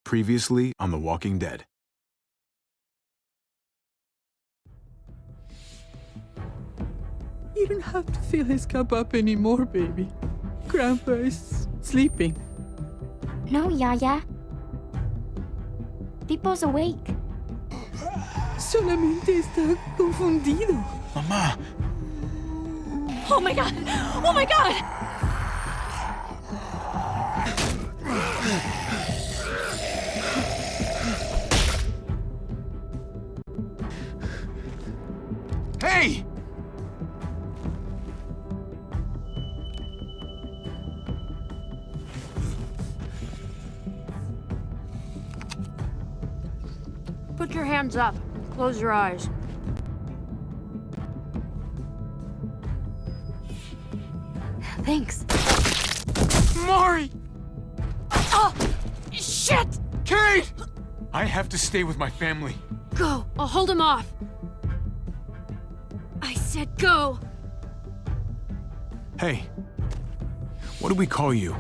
Previously on The Walking Dead. You don't have to fill his cup up anymore, baby. Grandpa is sleeping. No, Yaya. Pipo's awake. Solamente está confundido. Mamá! Oh my god! Oh my god! Hey! Put your hands up. Close your eyes. Thanks. Mari! Oh! Shit! Kate! I have to stay with my family. Go. I'll hold him off. I said go. Hey. What do we call you?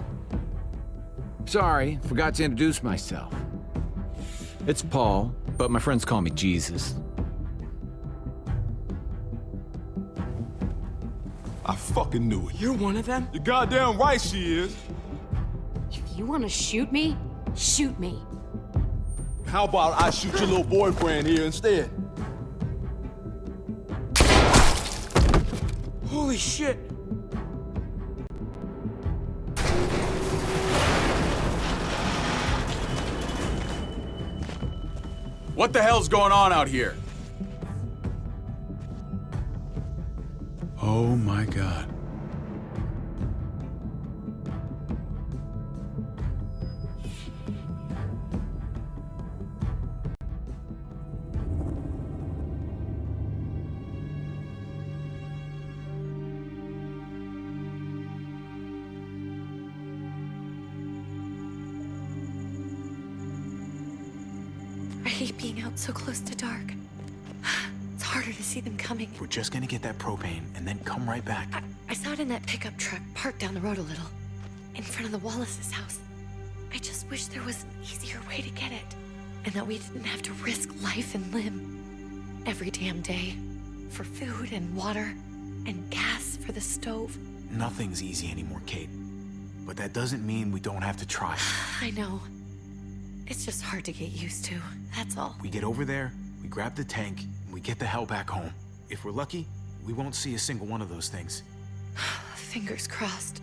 Sorry, forgot to introduce myself. It's Paul, but my friends call me Jesus. I fucking knew it. You're one of them? You're goddamn right she is. If you want to shoot me, shoot me. How about I shoot your little boyfriend here instead? Holy shit! What the hell's going on out here? Oh my God. I hate being out so close to dark. It's harder to see them coming. We're just gonna get that propane and then come right back. I saw it in that pickup truck parked down the road a little, in front of the Wallace's house. I just wish there was an easier way to get it, and that we didn't have to risk life and limb every damn day for food and water and gas for the stove. Nothing's easy anymore, Kate. But that doesn't mean we don't have to try. I know. It's just hard to get used to, that's all. We get over there, we grab the tank, and we get the hell back home. If we're lucky, we won't see a single one of those things. Fingers crossed.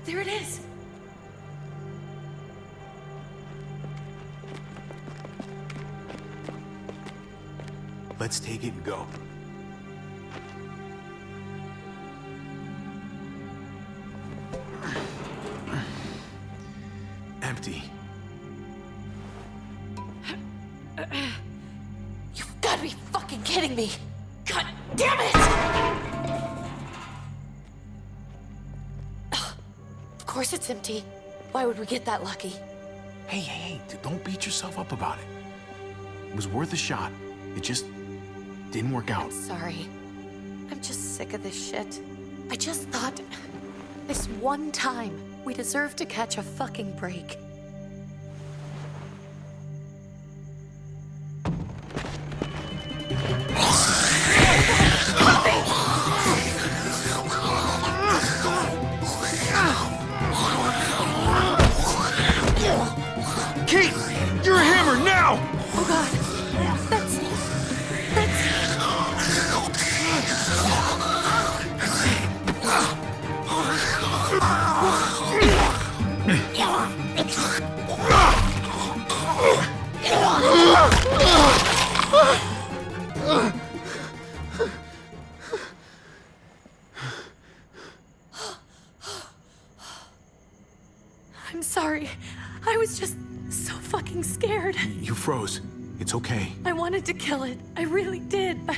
There it is! Let's take it and go. Empty. You've got to be fucking kidding me! God damn it! Of course it's empty. Why would we get that lucky? Hey, don't beat yourself up about it. It was worth a shot. It just didn't work out. Sorry. I'm just sick of this shit. I just thought, this one time, we deserve to catch a fucking break. Kate! You're a hammer now! Oh god. That's... I'm sorry. I was just so fucking scared. You froze. It's okay. I wanted to kill it. I really did, but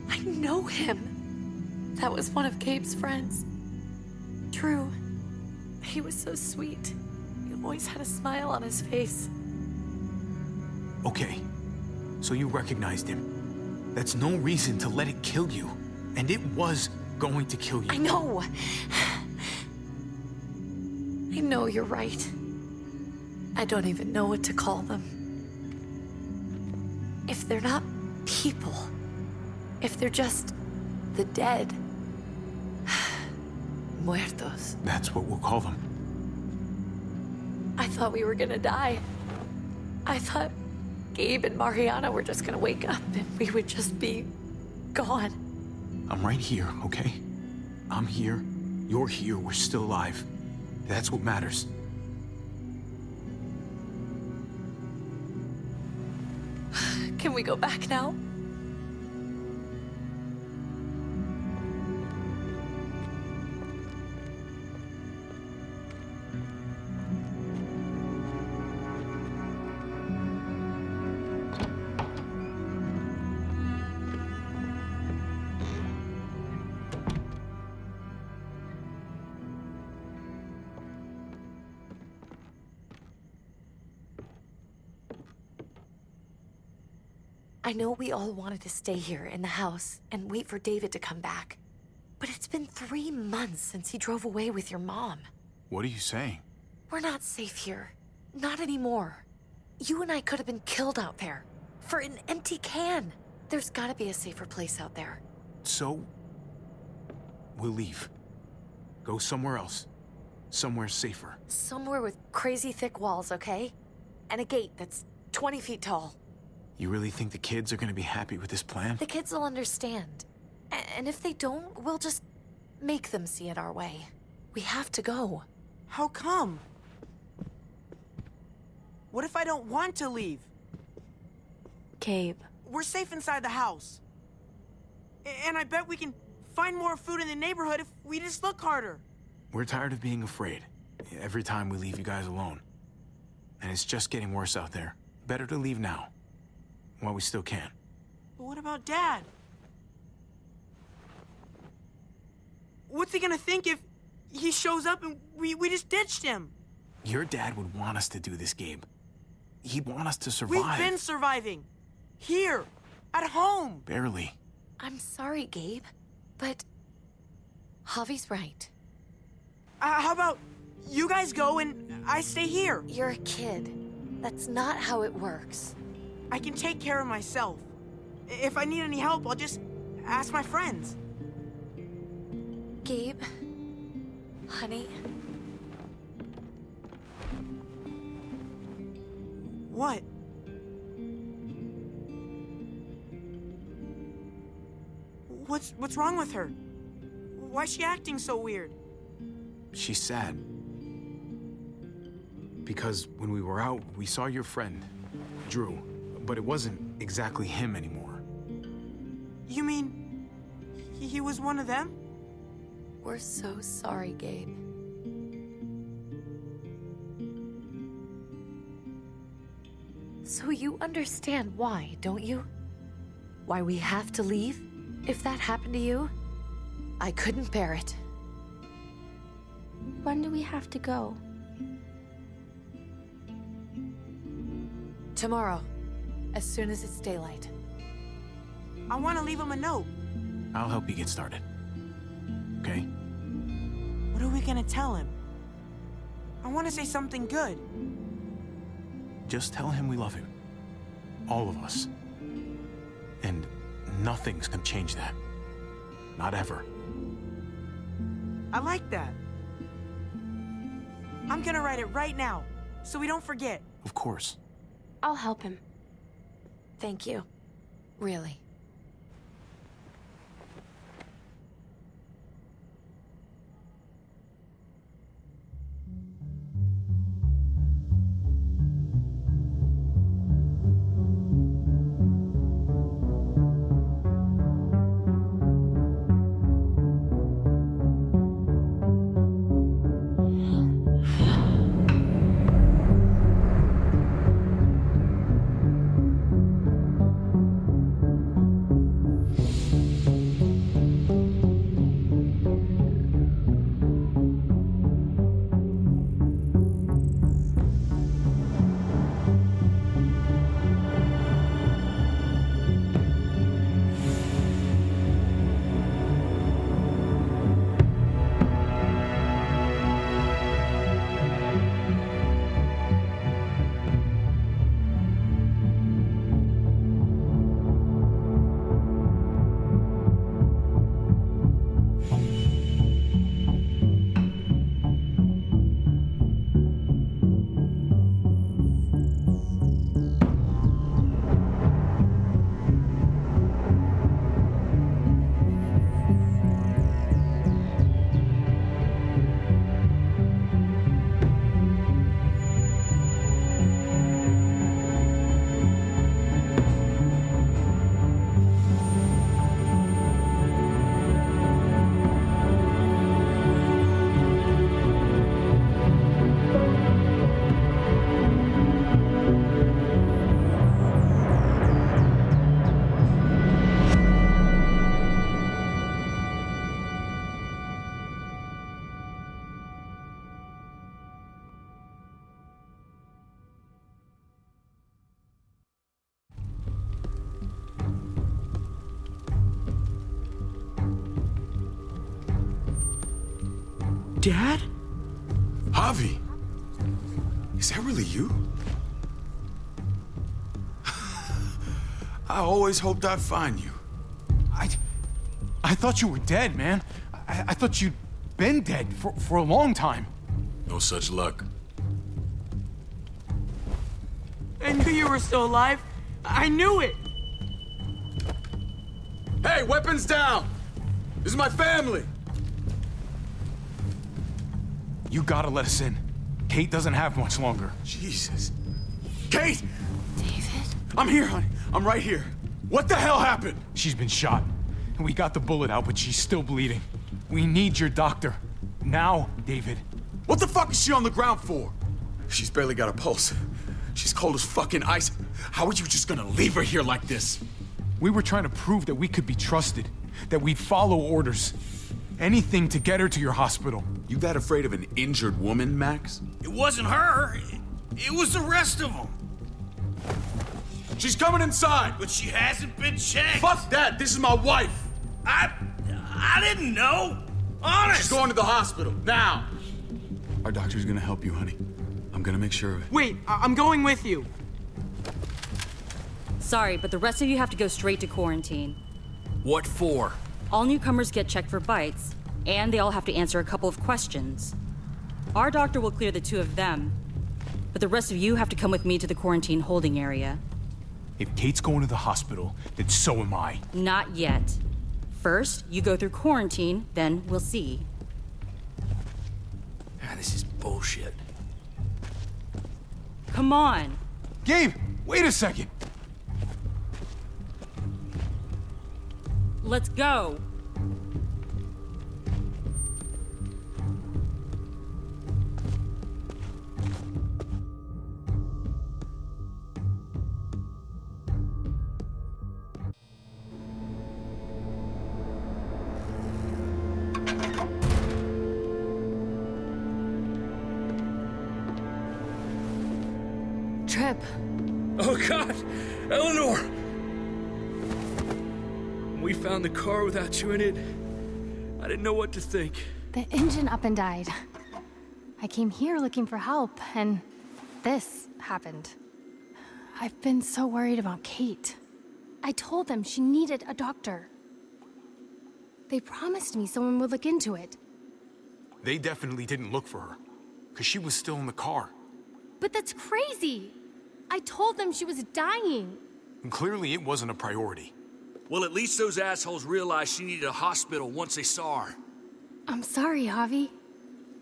I know him. That was one of Gabe's friends. Drew. He was so sweet. He always had a smile on his face. Okay. So you recognized him. That's no reason to let it kill you. And it was going to kill you. I know. I know you're right. I don't even know what to call them. If they're not people, if they're just the dead, muertos. That's what we'll call them. I thought we were gonna die. I thought Gabe and Mariana were just gonna wake up and we would just be gone. I'm right here, okay? I'm here. You're here. We're still alive. That's what matters. Can we go back now? I know we all wanted to stay here in the house and wait for David to come back. But it's been 3 months since he drove away with your mom. What are you saying? We're not safe here. Not anymore. You and I could have been killed out there. For an empty can. There's gotta be a safer place out there. So, we'll leave. Go somewhere else. Somewhere safer. Somewhere with crazy thick walls, okay? And a gate that's 20 feet tall. You really think the kids are gonna be happy with this plan? The kids will understand. And if they don't, we'll just make them see it our way. We have to go. How come? What if I don't want to leave? Gabe. We're safe inside the house. And I bet we can find more food in the neighborhood if we just look harder. We're tired of being afraid. Every time we leave you guys alone. And it's just getting worse out there. Better to leave now. While we still can. But what about Dad? What's he gonna think if he shows up and we just ditched him? Your dad would want us to do this, Gabe. He'd want us to survive. We've been surviving. Here. At home. Barely. I'm sorry, Gabe, but Javi's right. How about you guys go and I stay here? You're a kid. That's not how it works. I can take care of myself. If I need any help, I'll just ask my friends. Gabe, honey, What? What's wrong with her? Why's she acting so weird? She's sad. Because when we were out, we saw your friend, Drew. But it wasn't exactly him anymore. You mean he was one of them? we're so sorry, Gabe. So you understand why, don't you? Why we have to leave? If that happened to you, I couldn't bear it. When do we have to go? Tomorrow, as soon as it's daylight. I want to leave him a note. I'll help you get started. Okay? What are we gonna tell him? I want to say something good. Just tell him we love him. All of us. And nothing's gonna change that. Not ever. I like that. I'm gonna write it right now, so we don't forget. Of course. I'll help him. Thank you. Really. Dad? Javi, is that really you? I always hoped I'd find you. I thought you were dead, man. I thought you'd been dead for a long time. No such luck. I knew you were still alive. I knew it. Hey, weapons down! This is my family! You gotta let us in. Kate doesn't have much longer. Jesus. Kate! David? I'm here, honey. I'm right here. What the hell happened? She's been shot. We got the bullet out, but she's still bleeding. We need your doctor. Now, David. What the fuck is she on the ground for? She's barely got a pulse. She's cold as fucking ice. How are you just gonna leave her here like this? We were trying to prove that we could be trusted, that we'd follow orders. Anything to get her to your hospital. You that afraid of an injured woman, Max? It wasn't her. It was the rest of them. She's coming inside! But she hasn't been checked. Fuck that! This is my wife! I didn't know. Honest. She's going to the hospital, now! Our doctor's gonna help you, honey. I'm gonna make sure of it. Wait, I'm going with you. Sorry, but the rest of you have to go straight to quarantine. What for? All newcomers get checked for bites, and they all have to answer a couple of questions. Our doctor will clear the two of them, but the rest of you have to come with me to the quarantine holding area. If Kate's going to the hospital, then so am I. Not yet. First, you go through quarantine, then we'll see. This is bullshit. Come on. Gabe, wait a second. Let's go. Trip. Oh, God! Eleanor! When we found the car without you in it, I didn't know what to think. The engine up and died. I came here looking for help, and this happened. I've been so worried about Kate. I told them she needed a doctor. They promised me someone would look into it. They definitely didn't look for her, because she was still in the car. But that's crazy! I told them she was dying. And clearly it wasn't a priority. Well, at least those assholes realized she needed a hospital once they saw her. I'm sorry, Javi.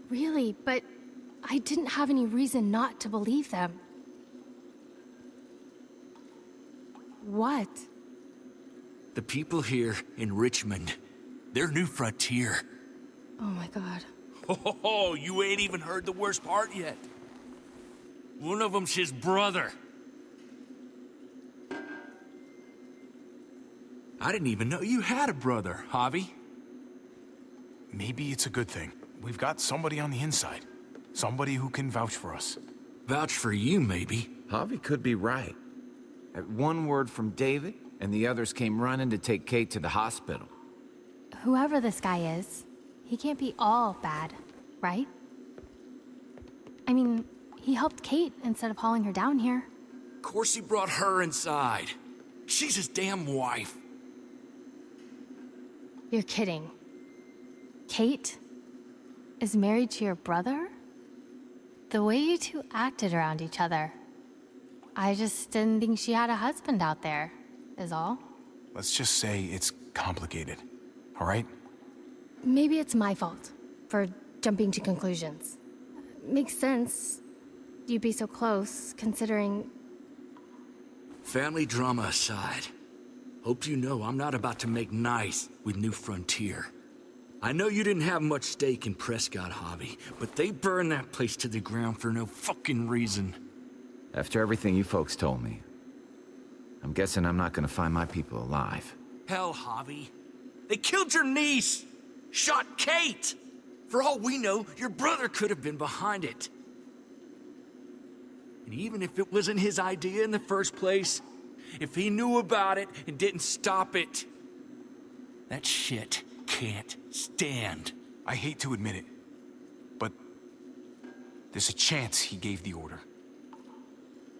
Really, but I didn't have any reason not to believe them. What? The people here in Richmond, their new frontier. Oh my God. Oh, you ain't even heard the worst part yet. One of them's his brother. I didn't even know you had a brother, Javi. Maybe it's a good thing. We've got somebody on the inside. Somebody who can vouch for us. Vouch for you, maybe. Javi could be right. At one word from David, and the others came running to take Kate to the hospital. Whoever this guy is, he can't be all bad, right? I mean, he helped Kate instead of hauling her down here. Of course he brought her inside. She's his damn wife. You're kidding. Kate is married to your brother? The way you two acted around each other. I just didn't think she had a husband out there, is all. Let's just say it's complicated, all right? Maybe it's my fault for jumping to conclusions. Makes sense. You'd be so close, considering... Family drama aside, hope you know I'm not about to make nice with New Frontier. I know you didn't have much stake in Prescott, Javi, but they burned that place to the ground for no fucking reason. After everything you folks told me, I'm guessing I'm not gonna find my people alive. Hell, Javi. They killed your niece! Shot Kate! For all we know, your brother could have been behind it. And even if it wasn't his idea in the first place, if he knew about it and didn't stop it, that shit can't stand. I hate to admit it, There's a chance he gave the order.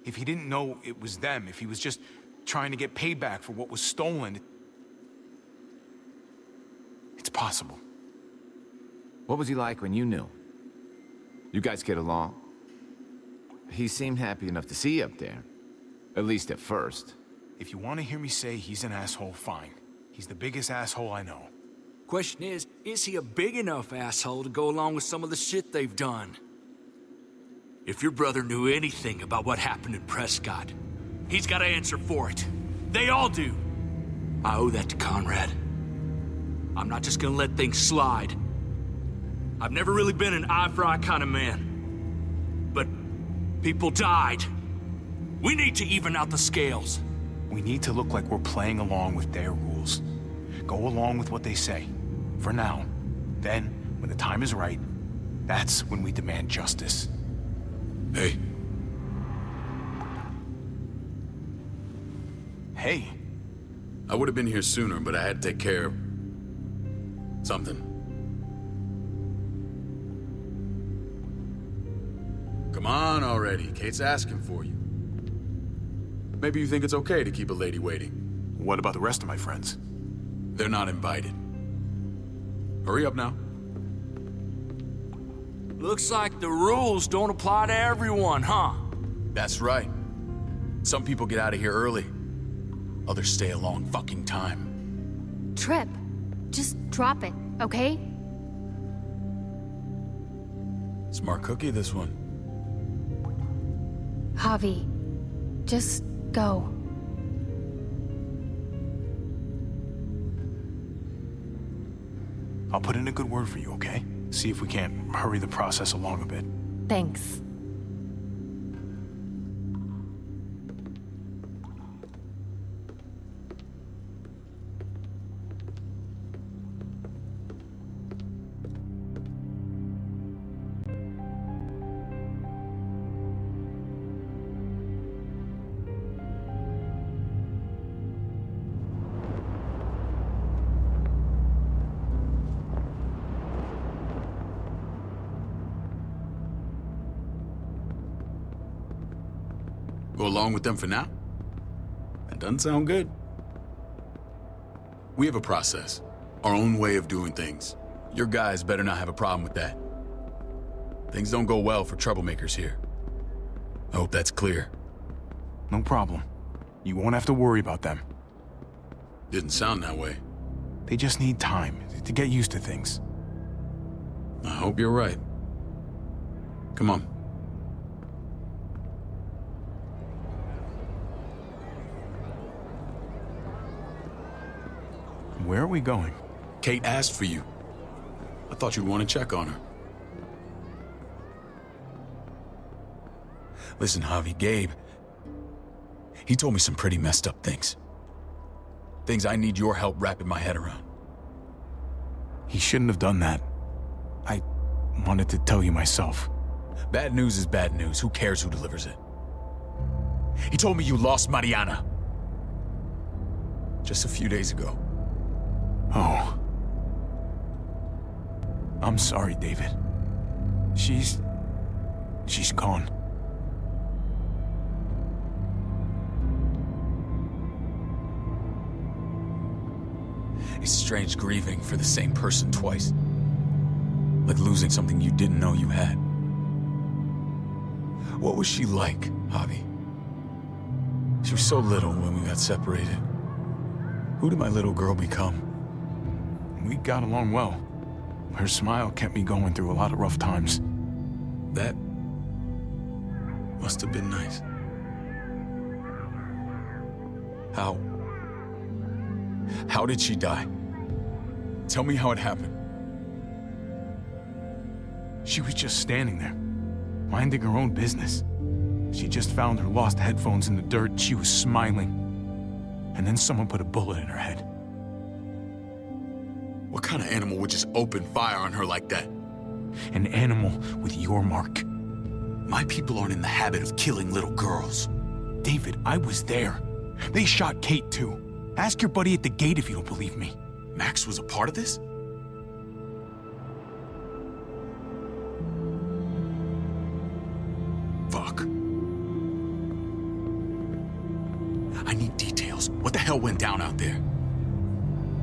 If he didn't know it was them, if he was just trying to get payback for what was stolen, it's possible. What was he like when you knew? You guys get along? He seemed happy enough to see you up there. At least at first. If you want to hear me say he's an asshole, fine. He's the biggest asshole I know. Question is he a big enough asshole to go along with some of the shit they've done? If your brother knew anything about what happened in Prescott, he's got to answer for it. They all do. I owe that to Conrad. I'm not just gonna let things slide. I've never really been an eye-for-eye kind of man. But people died. We need to even out the scales. We need to look like we're playing along with their rules. Go along with what they say. For now. Then, when the time is right, that's when we demand justice. Hey. Hey. I would have been here sooner, but I had to take care of something. Come on already. Kate's asking for you. Maybe you think it's okay to keep a lady waiting. What about the rest of my friends? They're not invited. Hurry up now. Looks like the rules don't apply to everyone, huh? That's right. Some people get out of here early. Others stay a long fucking time. Trip, just drop it, okay? Smart cookie, this one. Javi, just go. I'll put in a good word for you, okay? See if we can't hurry the process along a bit. Thanks. Go along with them for now? That doesn't sound good. We have a process, our own way of doing things. Your guys better not have a problem with that. Things don't go well for troublemakers here. I hope that's clear. No problem. You won't have to worry about them. Didn't sound that way. They just need time to get used to things. I hope you're right. Come on. Where are we going? Kate asked for you. I thought you'd want to check on her. Listen, Javi, Gabe, he told me some pretty messed up things. Things I need your help wrapping my head around. He shouldn't have done that. I wanted to tell you myself. Bad news is bad news. Who cares who delivers it? He told me you lost Mariana. Just a few days ago. Oh. I'm sorry, David. She's gone. It's strange grieving for the same person twice. Like losing something you didn't know you had. What was she like, Javi? She was so little when we got separated. Who did my little girl become? We got along well. Her smile kept me going through a lot of rough times. That must have been nice. How did she die? Tell me how it happened. She was just standing there, minding her own business. She just found her lost headphones in the dirt. She was smiling. And then someone put a bullet in her head. What kind of animal would just open fire on her like that? An animal with your mark. My people aren't in the habit of killing little girls. David, I was there. They shot Kate too. Ask your buddy at the gate if you don't believe me. Max was a part of this? down out there.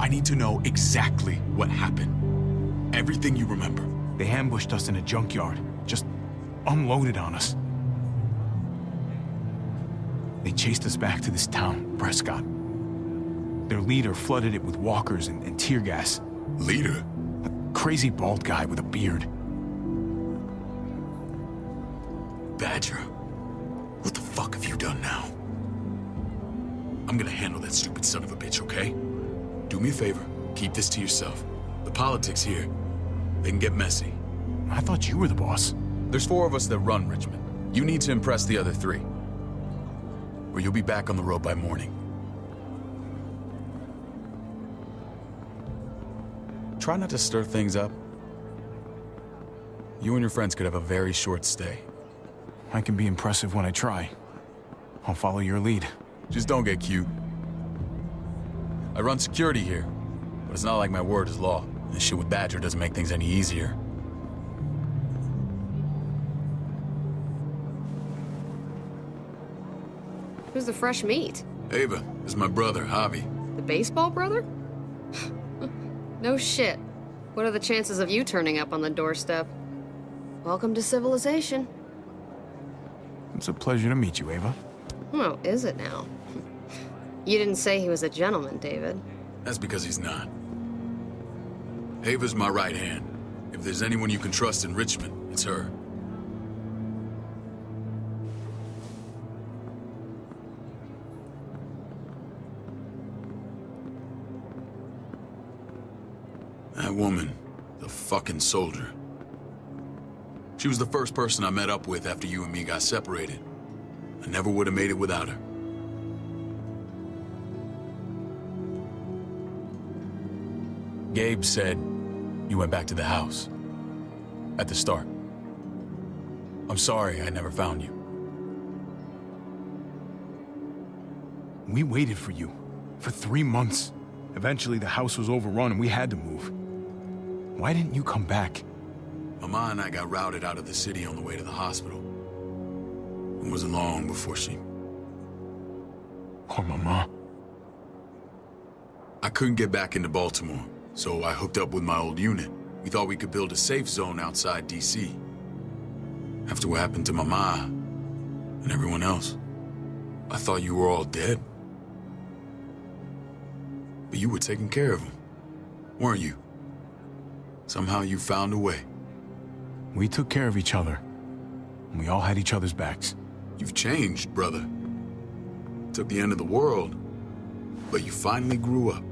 I need to know exactly what happened. Everything you remember. They ambushed us in a junkyard. Just unloaded on us. They chased us back to this town, Prescott. Their leader flooded it with walkers and tear gas. Leader? A crazy bald guy with a beard. Badger, what the fuck have you done now? I'm gonna handle that stupid son of a bitch, okay? Do me a favor, keep this to yourself. The politics here, they can get messy. I thought you were the boss. There's 4 of us that run Richmond. You need to impress the other 3. Or you'll be back on the road by morning. Try not to stir things up. You and your friends could have a very short stay. I can be impressive when I try. I'll follow your lead. Just don't get cute. I run security here, but it's not like my word is law. This shit with Badger doesn't make things any easier. Who's the fresh meat? Ava, this is my brother, Javi. The baseball brother? No shit. What are the chances of you turning up on the doorstep? Welcome to civilization. It's a pleasure to meet you, Ava. Oh, is it now? You didn't say he was a gentleman, David. That's because he's not. Ava's my right hand. If there's anyone you can trust in Richmond, it's her. That woman, the fucking soldier. She was the first person I met up with after you and me got separated. I never would have made it without her. Gabe said you went back to the house. At the start. I'm sorry I never found you. We waited for you. For 3 months. Eventually the house was overrun and we had to move. Why didn't you come back? Mama and I got routed out of the city on the way to the hospital. It wasn't long before she... Poor Mama. I couldn't get back into Baltimore, so I hooked up with my old unit. We thought we could build a safe zone outside D.C. After what happened to Mama and everyone else, I thought you were all dead. But you were taking care of them, weren't you? Somehow you found a way. We took care of each other. We all had each other's backs. You've changed, brother. Took the end of the world, but you finally grew up.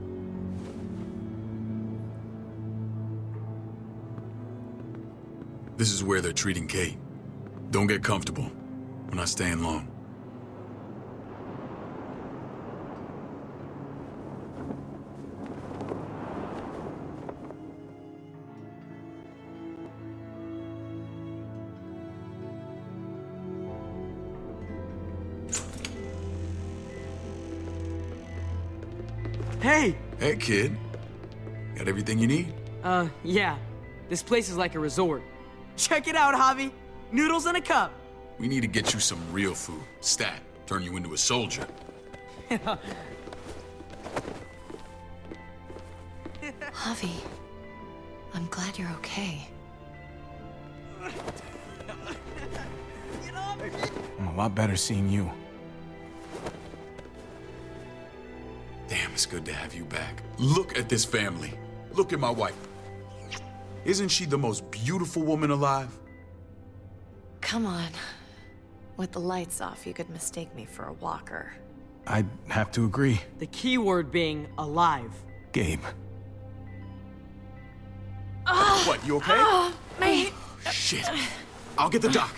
This is where they're treating Kate. Don't get comfortable. We're not staying long. Hey! Hey, kid. Got everything you need? Yeah. This place is like a resort. Check it out, Javi. Noodles in a cup. We need to get you some real food. Stat. Turn you into a soldier. Javi, I'm glad you're okay. I'm a lot better seeing you. Damn, it's good to have you back. Look at this family. Look at my wife. Isn't she the most beautiful woman alive? Come on. With the lights off, you could mistake me for a walker. I'd have to agree. The key word being alive. Gabe. What, you okay? Mate! Shit. I'll get the doc.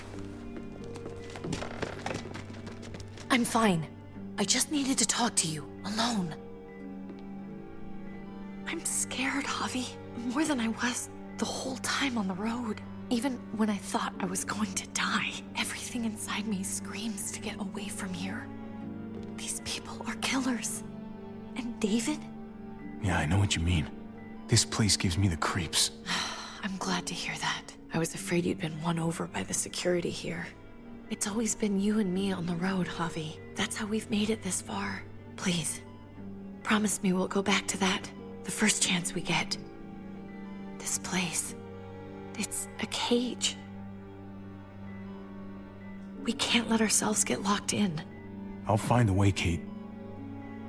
I'm fine. I just needed to talk to you, alone. I'm scared, Javi. More than I was the whole time on the road. Even when I thought I was going to die, everything inside me screams to get away from here. These people are killers. And David? Yeah, I know what you mean. This place gives me the creeps. I'm glad to hear that. I was afraid you'd been won over by the security here. It's always been you and me on the road, Javi. That's how we've made it this far. Please, promised me we'll go back to that the first chance we get. This place, it's a cage. We can't let ourselves get locked in. I'll find a way, Kate.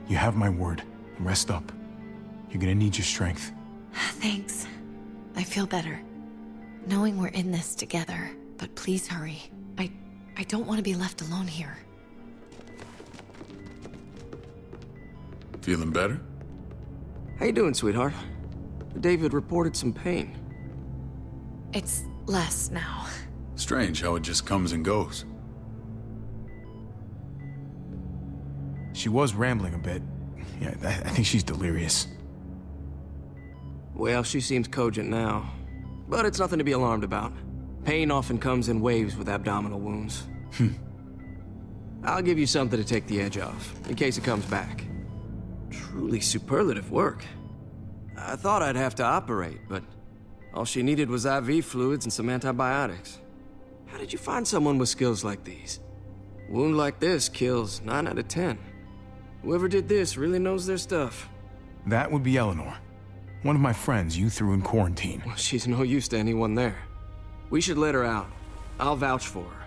You have my word. Rest up. You're gonna need your strength. Thanks. I feel better. Knowing we're in this together. But please hurry. I don't want to be left alone here. Feeling better? How you doing, sweetheart? David reported some pain. It's less now. Strange how it just comes and goes. She was rambling a bit. Yeah, I think she's delirious. Well, she seems cogent now. But it's nothing to be alarmed about. Pain often comes in waves with abdominal wounds. I'll give you something to take the edge off, in case it comes back. Truly superlative work. I thought I'd have to operate, but all she needed was IV fluids and some antibiotics. How did you find someone with skills like these? A wound like this kills 9 out of 10. Whoever did this really knows their stuff. That would be Eleanor. One of my friends you threw in quarantine. Well, she's no use to anyone there. We should let her out. I'll vouch for her.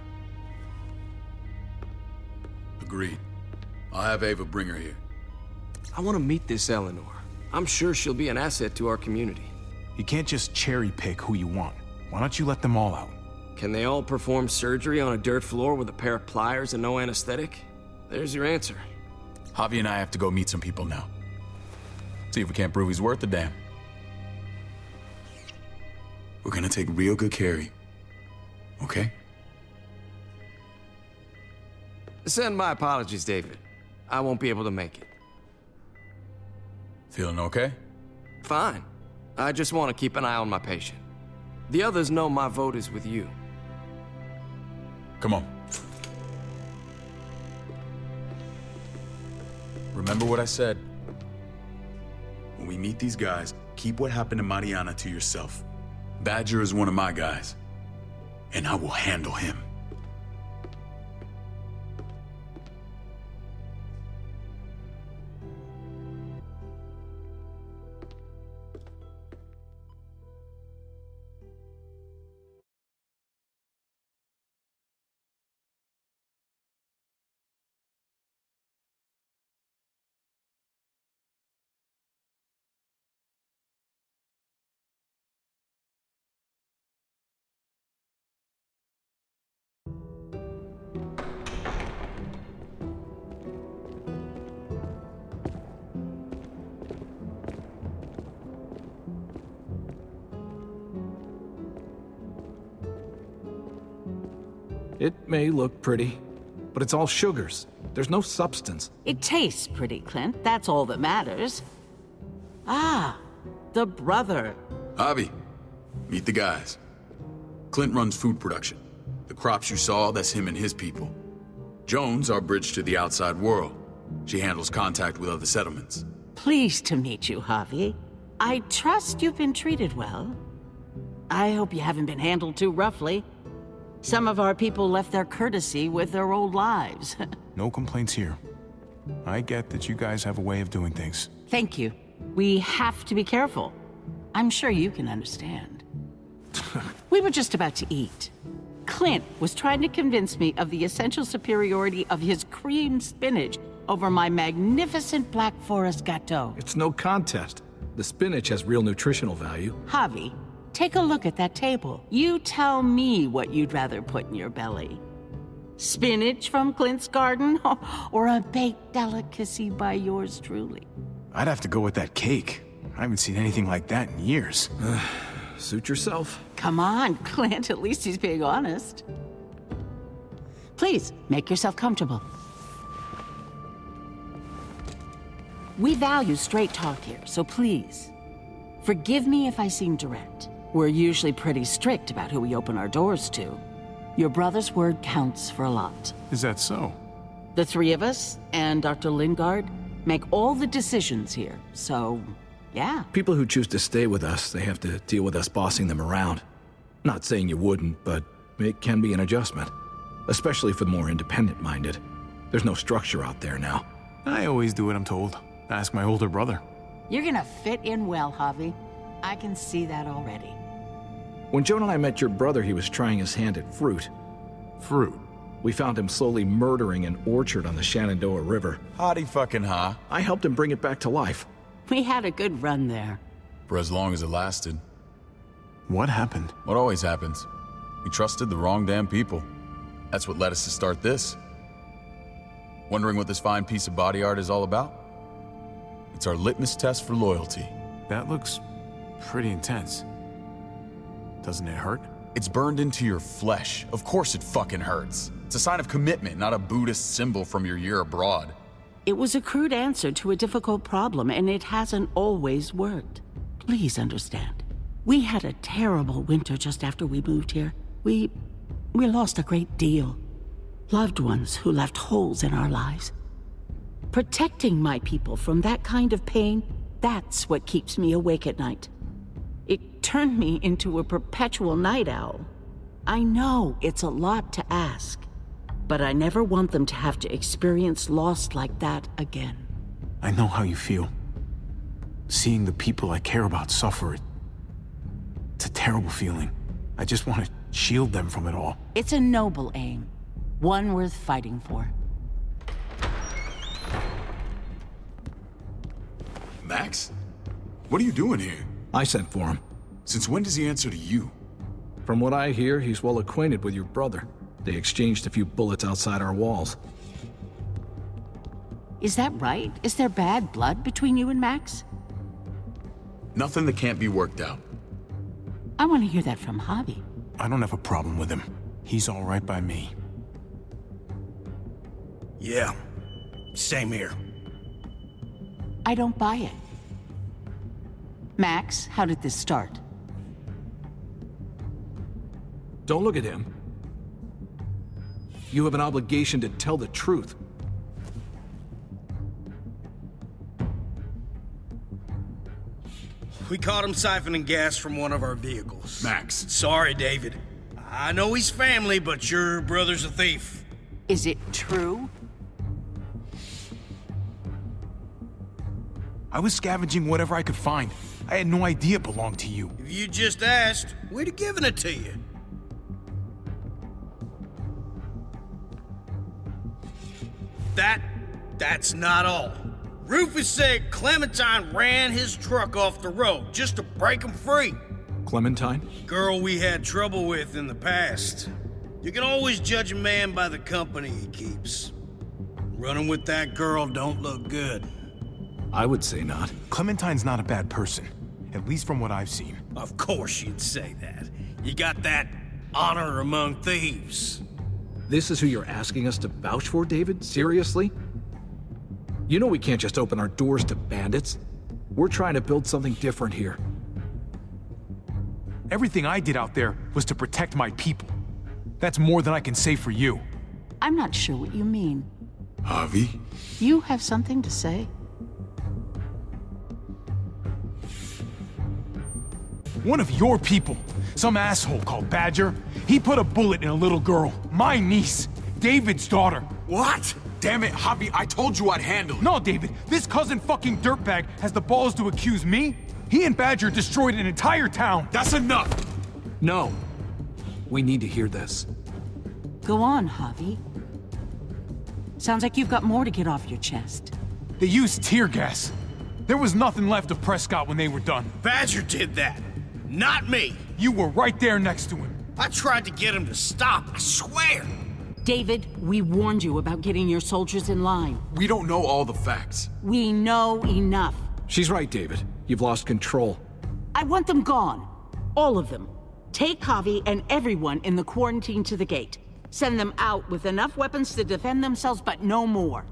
Agreed. I'll have Ava bring her here. I want to meet this Eleanor. I'm sure she'll be an asset to our community. You can't just cherry pick who you want. Why don't you let them all out? Can they all perform surgery on a dirt floor with a pair of pliers and no anesthetic? There's your answer. Javi and I have to go meet some people now. See if we can't prove he's worth the damn. We're gonna take real good care of you. Okay? Send my apologies, David. I won't be able to make it. Feeling okay? Fine. I just want to keep an eye on my patient. The others know my vote is with you. Come on. Remember what I said. When we meet these guys, keep what happened to Mariana to yourself. Badger is one of my guys, and I will handle him. It may look pretty, but it's all sugars. There's no substance. It tastes pretty, Clint. That's all that matters. Ah, the brother. Javi, meet the guys. Clint runs food production. The crops you saw, that's him and his people. Joan's our bridge to the outside world. She handles contact with other settlements. Pleased to meet you, Javi. I trust you've been treated well. I hope you haven't been handled too roughly. Some of our people left their courtesy with their old lives. No complaints here. I get that you guys have a way of doing things. Thank you. We have to be careful. I'm sure you can understand. We were just about to eat. Clint was trying to convince me of the essential superiority of his cream spinach over my magnificent Black Forest gâteau. It's no contest. The spinach has real nutritional value. Javi, take a look at that table. You tell me what you'd rather put in your belly. Spinach from Clint's garden, or a baked delicacy by yours truly? I'd have to go with that cake. I haven't seen anything like that in years. Suit yourself. Come on, Clint, at least he's being honest. Please, make yourself comfortable. We value straight talk here, so please, forgive me if I seem direct. We're usually pretty strict about who we open our doors to. Your brother's word counts for a lot. Is that so? The three of us and Dr. Lingard make all the decisions here, so yeah. People who choose to stay with us, they have to deal with us bossing them around. Not saying you wouldn't, but it can be an adjustment. Especially for the more independent-minded. There's no structure out there now. I always do what I'm told. Ask my older brother. You're gonna fit in well, Javi. I can see that already. When Joan and I met your brother, he was trying his hand at fruit. Fruit? We found him slowly murdering an orchard on the Shenandoah River. Howdy fucking ha. I helped him bring it back to life. We had a good run there. For as long as it lasted. What happened? What always happens. We trusted the wrong damn people. That's what led us to start this. Wondering what this fine piece of body art is all about? It's our litmus test for loyalty. That looks pretty intense. Doesn't it hurt? It's burned into your flesh. Of course it fucking hurts. It's a sign of commitment, not a Buddhist symbol from your year abroad. It was a crude answer to a difficult problem, and it hasn't always worked. Please understand. We had a terrible winter just after we moved here. We lost a great deal. Loved ones who left holes in our lives. Protecting my people from that kind of pain, that's what keeps me awake at night. It turned me into a perpetual night owl. I know it's a lot to ask, but I never want them to have to experience loss like that again. I know how you feel. Seeing the people I care about suffer, it's a terrible feeling. I just want to shield them from it all. It's a noble aim, one worth fighting for. Max? What are you doing here? I sent for him. Since when does he answer to you? From what I hear, he's well acquainted with your brother. They exchanged a few bullets outside our walls. Is that right? Is there bad blood between you and Max? Nothing that can't be worked out. I want to hear that from Javi. I don't have a problem with him. He's all right by me. Yeah, same here. I don't buy it. Max, how did this start? Don't look at him. You have an obligation to tell the truth. We caught him siphoning gas from one of our vehicles. Max. Sorry, David. I know he's family, but your brother's a thief. Is it true? I was scavenging whatever I could find. I had no idea it belonged to you. If you just asked, we'd have given it to you. That's not all. Rufus said Clementine ran his truck off the road just to break him free. Clementine? Girl we had trouble with in the past. You can always judge a man by the company he keeps. Running with that girl don't look good. I would say not. Clementine's not a bad person, at least from what I've seen. Of course you'd say that. You got that honor among thieves. This is who you're asking us to vouch for, David? Seriously? You know we can't just open our doors to bandits. We're trying to build something different here. Everything I did out there was to protect my people. That's more than I can say for you. I'm not sure what you mean. Javi? You have something to say? One of your people, some asshole called Badger, he put a bullet in a little girl, my niece, David's daughter. What? Damn it, Javi, I told you I'd handle it. No, David, this cousin fucking dirtbag has the balls to accuse me? He and Badger destroyed an entire town. That's enough! No. We need to hear this. Go on, Javi. Sounds like you've got more to get off your chest. They used tear gas. There was nothing left of Prescott when they were done. Badger did that, not me. You were right there next to him. I tried to get him to stop, I swear. David, we warned you about getting your soldiers in line. We don't know all the facts. We know enough. She's right, David. You've lost control. I want them gone. All of them. Take Javi and everyone in the quarantine to the gate. Send them out with enough weapons to defend themselves, but no more.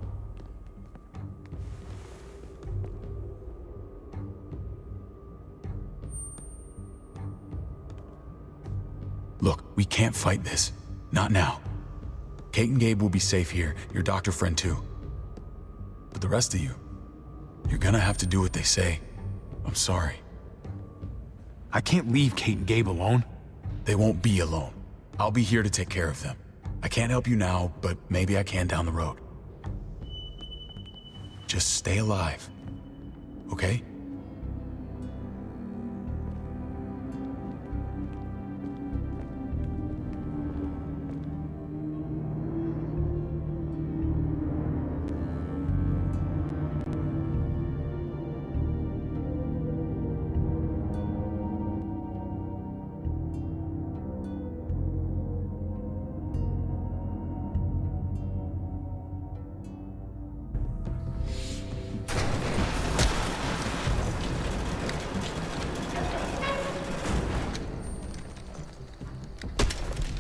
Look, we can't fight this. Not now. Kate and Gabe will be safe here, your doctor friend too. But the rest of you, you're gonna have to do what they say. I'm sorry. I can't leave Kate and Gabe alone. They won't be alone. I'll be here to take care of them. I can't help you now, but maybe I can down the road. Just stay alive, okay?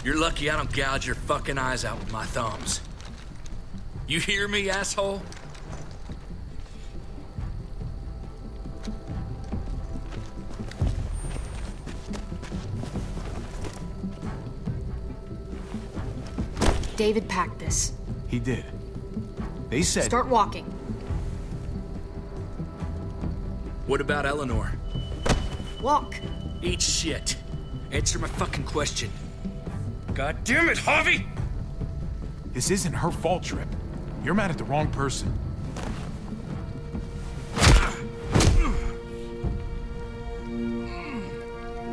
You're lucky I don't gouge your fucking eyes out with my thumbs. You hear me, asshole? David packed this. He did. They said... Start walking. What about Eleanor? Walk. Eat shit. Answer my fucking question. God damn it, Harvey! This isn't her fault, Trip. You're mad at the wrong person.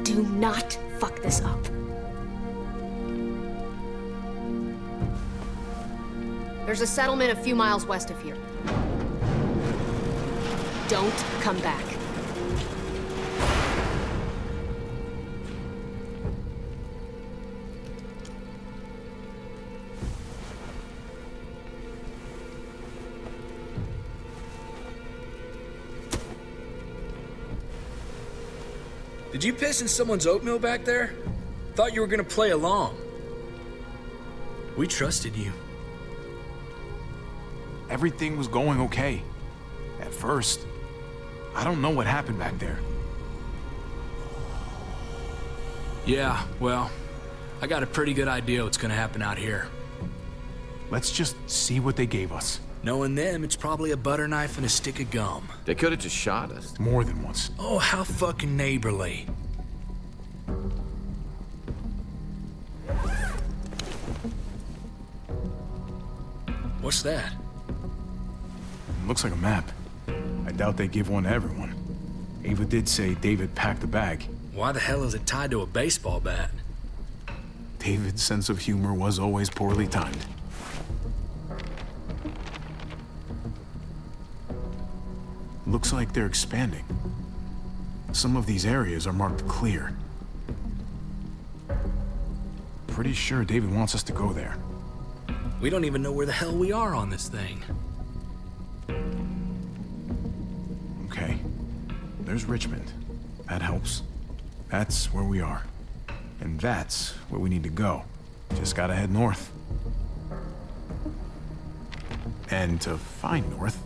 Do not fuck this up. There's a settlement a few miles west of here. Don't come back. Did you piss in someone's oatmeal back there? Thought you were gonna play along. We trusted you. Everything was going okay. At first. I don't know what happened back there. Yeah, well, I got a pretty good idea what's gonna happen out here. Let's just see what they gave us. Knowing them, it's probably a butter knife and a stick of gum. They could have just shot us. More than once. Oh, how fucking neighborly. What's that? Looks like a map. I doubt they give one to everyone. Ava did say David packed the bag. Why the hell is it tied to a baseball bat? David's sense of humor was always poorly timed. Looks like they're expanding. Some of these areas are marked clear. Pretty sure David wants us to go there. We don't even know where the hell we are on this thing. Okay. There's Richmond. That helps. That's where we are. And that's where we need to go. Just gotta head north. And to find north...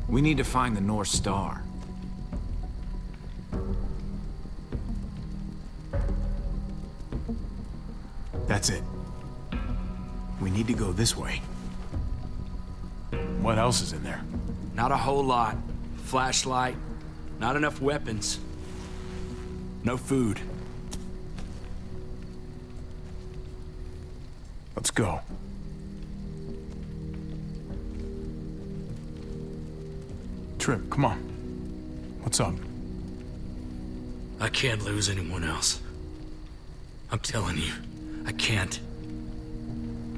We need to find the North Star. That's it. We need to go this way. What else is in there? Not a whole lot. Flashlight, not enough weapons. No food. Let's go. Trip, come on. What's up? I can't lose anyone else. I'm telling you, I can't.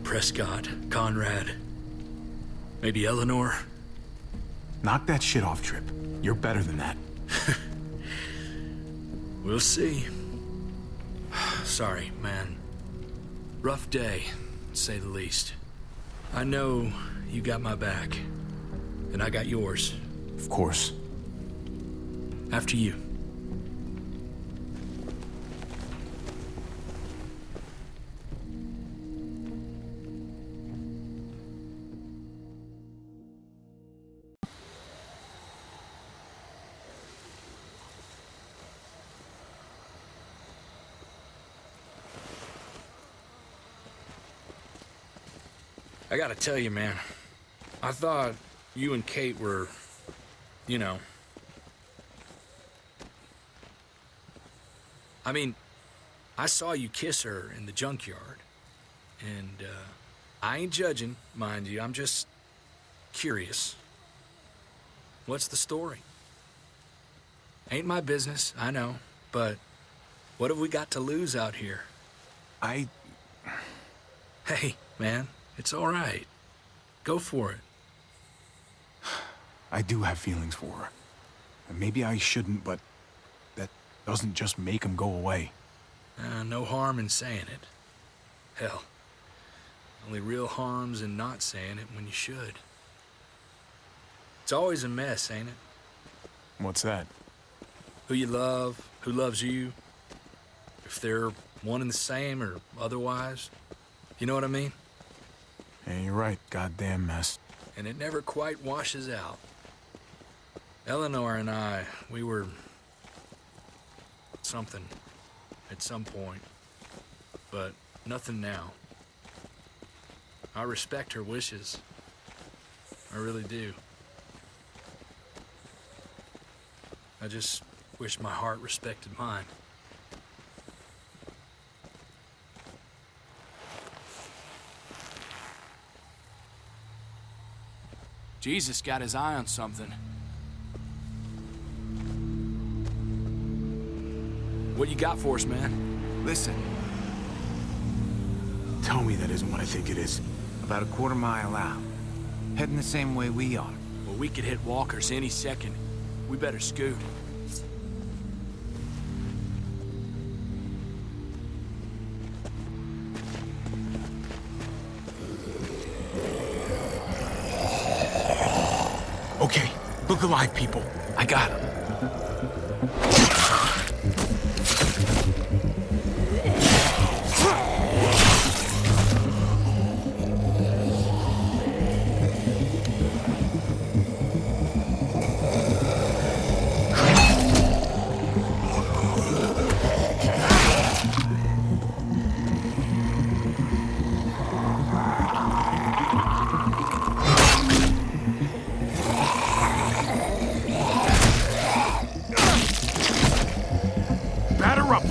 Prescott, Conrad, maybe Eleanor. Knock that shit off, Trip. You're better than that. We'll see. Sorry, man. Rough day, to say the least. I know you got my back, and I got yours. Of course. After you. I gotta tell you, man, I thought you and Kate were, you know... I mean, I saw you kiss her in the junkyard. And, I ain't judging, mind you, I'm just curious. What's the story? Ain't my business, I know. But what have we got to lose out here? Hey, man, it's all right. Go for it. I do have feelings for her. And maybe I shouldn't, but that doesn't just make them go away. No harm in saying it. Hell, only real harm's in not saying it when you should. It's always a mess, ain't it? What's that? Who you love, who loves you, if they're one and the same or otherwise. You know what I mean? Yeah, you're right. Goddamn mess. And it never quite washes out. Eleanor and I, we were something at some point, but nothing now. I respect her wishes. I really do. I just wish my heart respected mine. Jesus got his eye on something. What you got for us, man? Listen. Tell me that isn't what I think it is. About a quarter-mile out. Heading the same way we are. Well, we could hit walkers any second. We better scoot. Okay, look alive, people. I got him.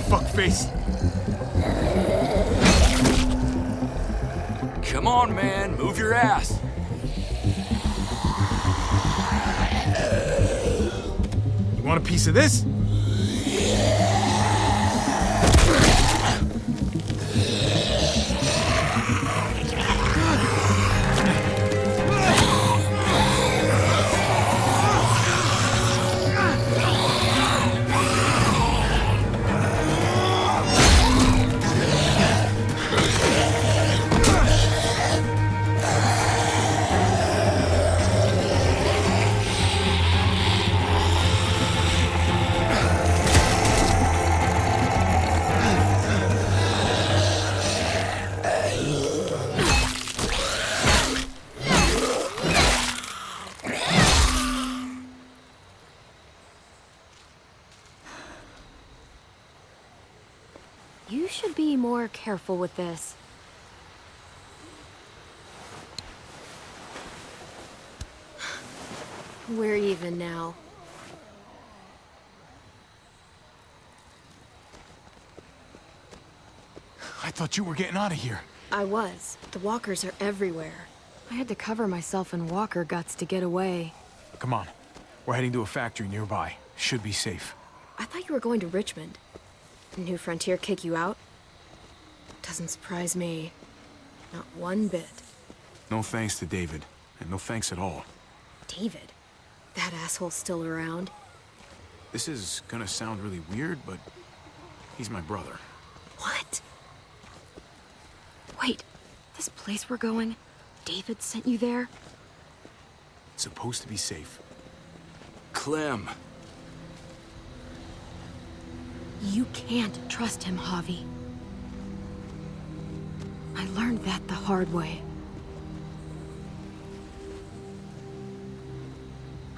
Fuckface. Come on, man. Move your ass. You want a piece of this? You should be more careful with this. We're even now. I thought you were getting out of here. I was. The walkers are everywhere. I had to cover myself in walker guts to get away. Come on. We're heading to a factory nearby. Should be safe. I thought you were going to Richmond. New Frontier kick you out? Doesn't surprise me. Not one bit. No thanks to David. And no thanks at all. David? That asshole's still around? This is gonna sound really weird, but he's my brother. What? Wait, this place we're going, David sent you there? It's supposed to be safe. Clem. You can't trust him, Javi. I learned that the hard way.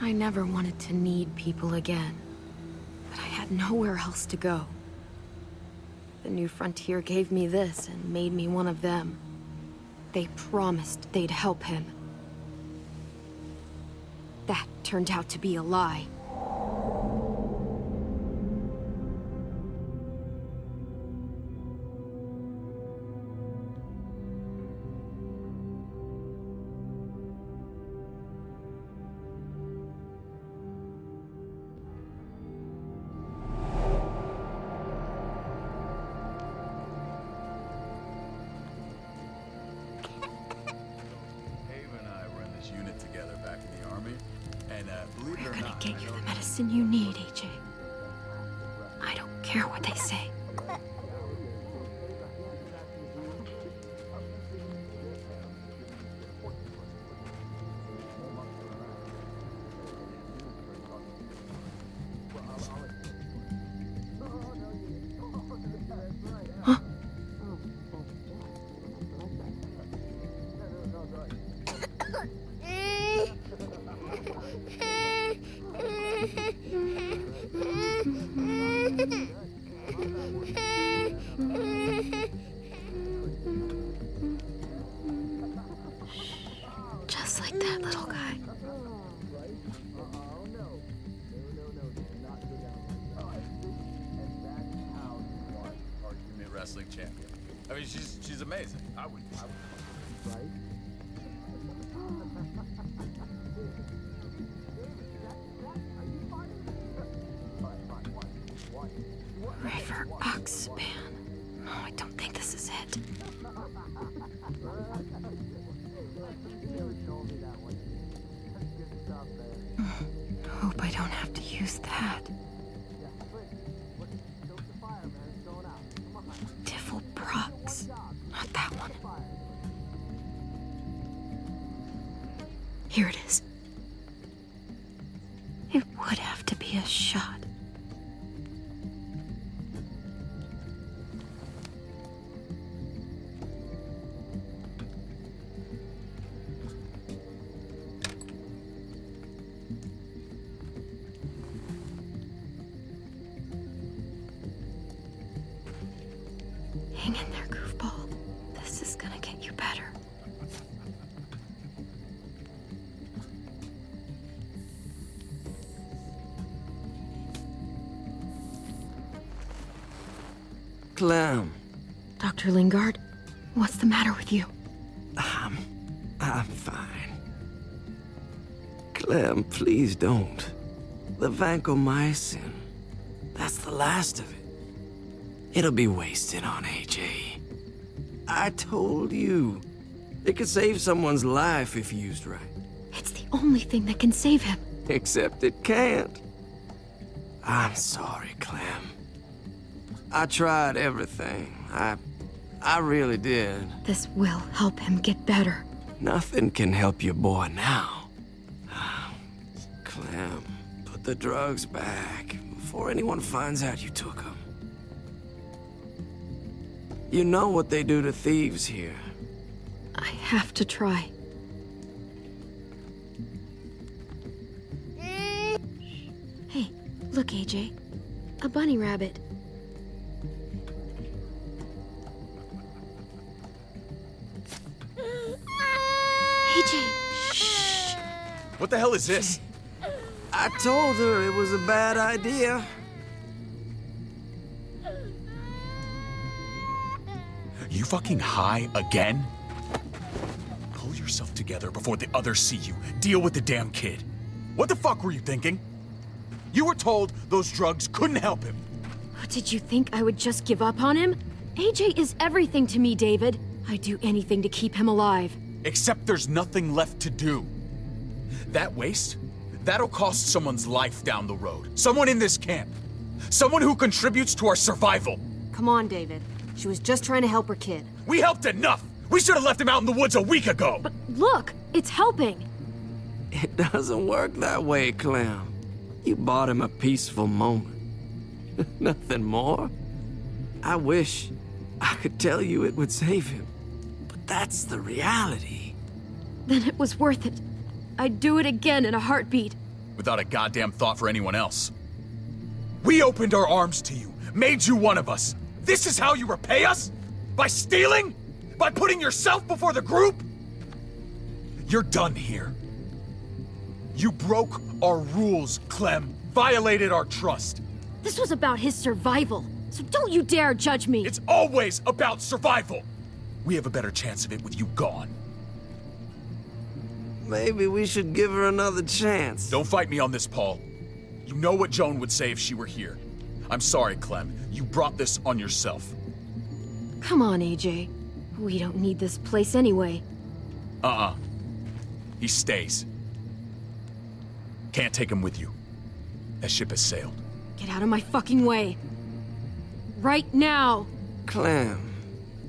I never wanted to need people again, but I had nowhere else to go. The New Frontier gave me this and made me one of them. They promised they'd help him. That turned out to be a lie. gonna get you the medicine you need, AJ. I don't care what they say. Just like that little guy. Wrestling champion. I mean, she's amazing. I would right? River Oxspan. No, I don't think this is it. Hope I don't have to use that. Brox. Not that one. Here it is. It would have to be a shot. Hang in there, goofball. This is gonna get you better. Clem. Dr. Lingard, what's the matter with you? I'm fine. Clem, please don't. The vancomycin. That's the last of it. It'll be wasted on AJ. I told you. It could save someone's life if used right. It's the only thing that can save him. Except it can't. I'm sorry, Clem. I tried everything. I really did. This will help him get better. Nothing can help your boy now. Clem, put the drugs back before anyone finds out you took them. You know what they do to thieves here. I have to try. Hey, look, AJ. A bunny rabbit. AJ, shh. What the hell is this? I told her it was a bad idea. You fucking high again? Pull yourself together before the others see you. Deal with the damn kid. What the fuck were you thinking? You were told those drugs couldn't help him. Did you think I would just give up on him? AJ is everything to me, David. I'd do anything to keep him alive. Except there's nothing left to do. That waste, that'll cost someone's life down the road. Someone in this camp. Someone who contributes to our survival. Come on, David. She was just trying to help her kid. We helped enough! We should have left him out in the woods a week ago! But look, it's helping. It doesn't work that way, Clem. You bought him a peaceful moment. Nothing more. I wish I could tell you it would save him. But that's the reality. Then it was worth it. I'd do it again in a heartbeat. Without a goddamn thought for anyone else. We opened our arms to you, made you one of us. This is how you repay us? By stealing? By putting yourself before the group? You're done here. You broke our rules, Clem. Violated our trust. This was about his survival, so don't you dare judge me. It's always about survival. We have a better chance of it with you gone. Maybe we should give her another chance. Don't fight me on this, Paul. You know what Joan would say if she were here. I'm sorry, Clem. You brought this on yourself. Come on, AJ. We don't need this place anyway. He stays. Can't take him with you. That ship has sailed. Get out of my fucking way. Right now. Clem,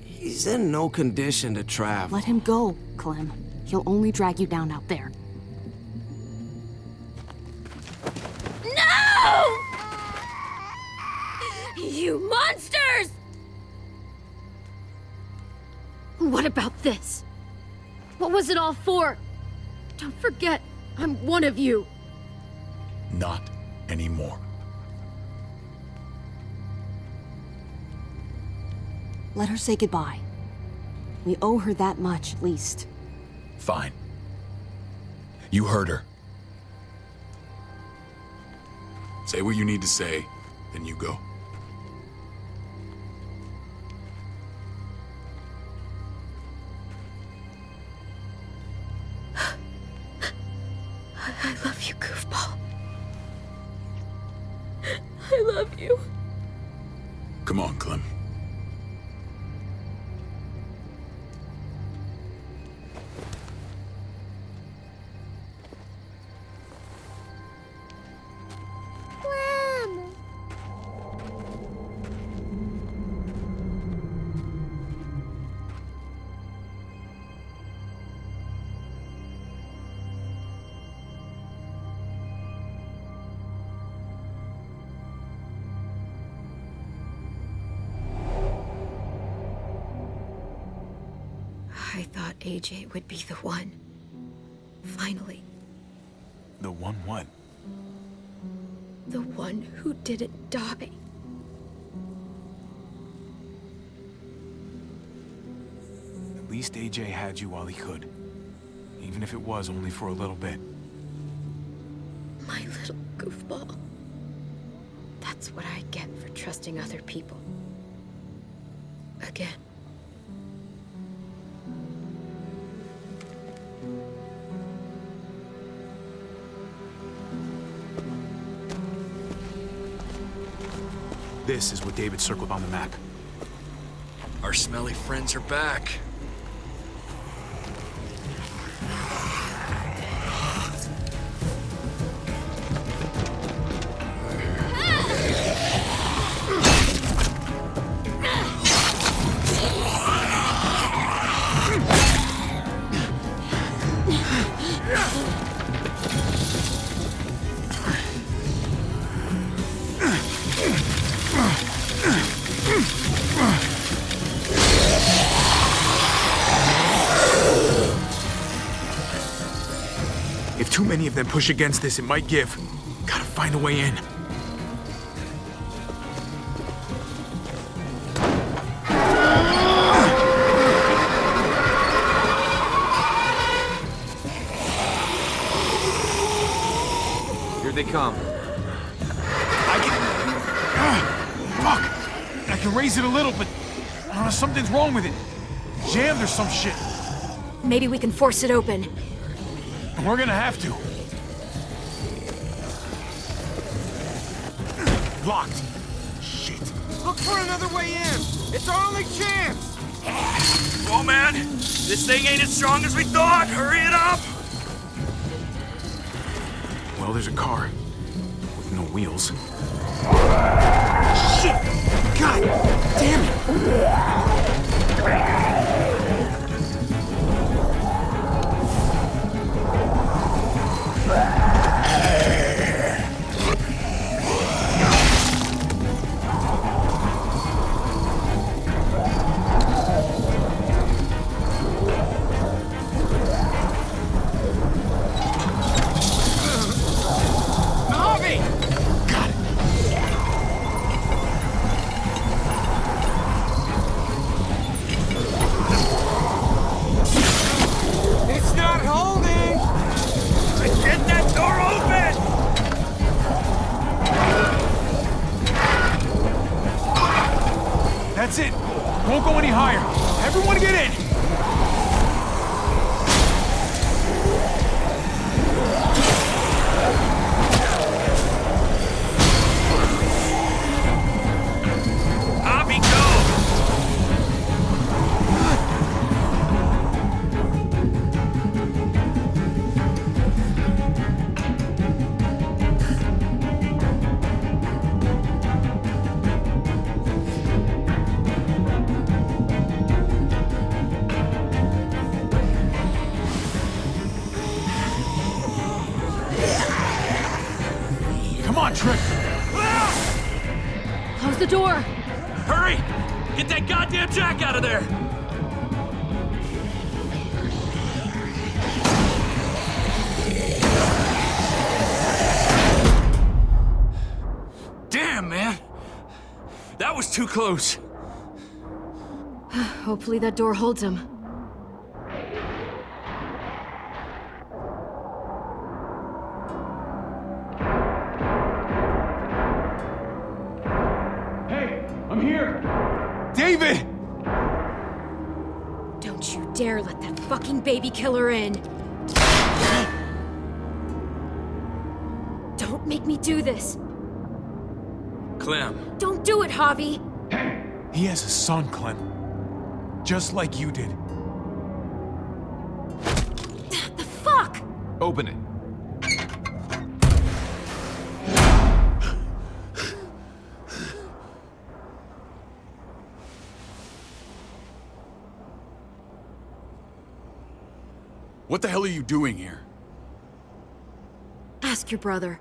he's in no condition to travel. Let him go, Clem. He'll only drag you down out there. No! You monsters! What about this? What was it all for? Don't forget, I'm one of you. Not anymore. Let her say goodbye. We owe her that much, at least. Fine. You heard her. Say what you need to say, then you go. I love you, goofball. I love you. Come on, Clem. I thought AJ would be the one. Finally. The one what? The one who didn't die. At least AJ had you while he could. Even if it was only for a little bit. My little goofball. That's what I get for trusting other people. Again. This is what David circled on the map. Our smelly friends are back. If too many of them push against this, it might give. Gotta find a way in. Here they come. Fuck! I can raise it a little, but something's wrong with it. Jammed or some shit. Maybe we can force it open. We're gonna have to. Locked. Shit. Look for another way in. It's our only chance. Oh man, this thing ain't as strong as we thought. Hurry it up. Well, there's a car with no wheels. Shit! God damn it! That's it. Won't go any higher. Everyone get in. Abby, go! Close the door! Hurry! Get that goddamn jack out of there! Damn, man! That was too close. Hopefully that door holds him. Hey, I'm here! David! Don't you dare let that fucking baby killer in! Don't make me do this! Clem. Don't do it, Javi! He has a son, Clem. Just like you did. The fuck? Open it. What the hell are you doing here? Ask your brother.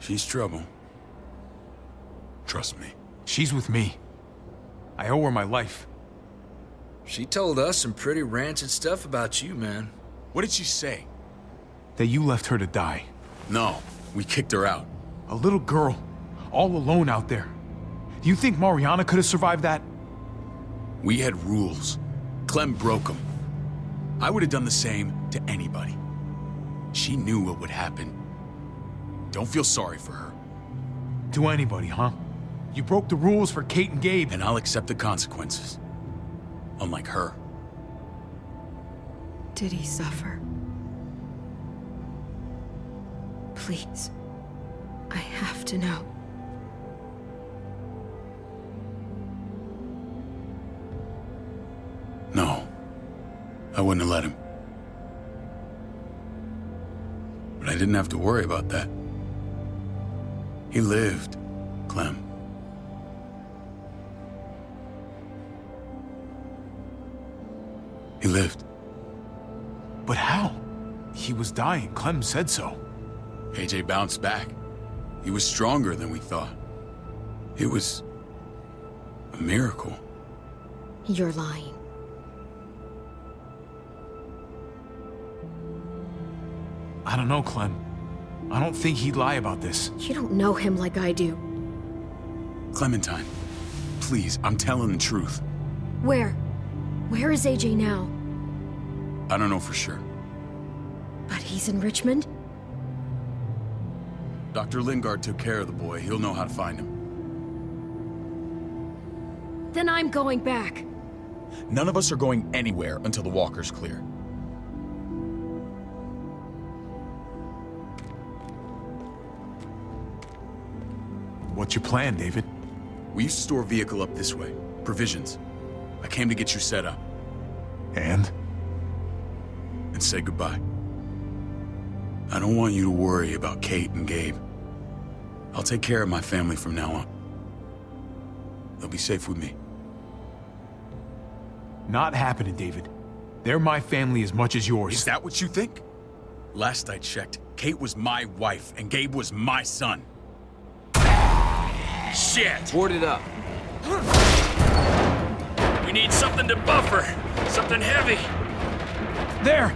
She's trouble. Trust me. She's with me. I owe her my life. She told us some pretty rancid stuff about you, man. What did she say? That you left her to die. No, we kicked her out. A little girl, all alone out there. Do you think Mariana could have survived that? We had rules. Clem broke them. I would have done the same to anybody. She knew what would happen. Don't feel sorry for her. To anybody, huh? You broke the rules for Kate and Gabe. And I'll accept the consequences. Unlike her. Did he suffer? Please. I have to know. No. I wouldn't have let him. But I didn't have to worry about that. He lived, Clem. He lived. But how? He was dying. Clem said so. AJ bounced back. He was stronger than we thought. It was a miracle. You're lying. I don't know, Clem. I don't think he'd lie about this. You don't know him like I do. Clementine, please, I'm telling the truth. Where? Where is AJ now? I don't know for sure. But he's in Richmond? Dr. Lingard took care of the boy. He'll know how to find him. Then I'm going back. None of us are going anywhere until the walker's clear. What's your plan, David? We used to store a vehicle up this way. Provisions. I came to get you set up. And? And say goodbye. I don't want you to worry about Kate and Gabe. I'll take care of my family from now on. They'll be safe with me. Not happening, David. They're my family as much as yours. Is that what you think? Last I checked, Kate was my wife and Gabe was my son. Shit! Board it up. We need something to buffer. Something heavy. There!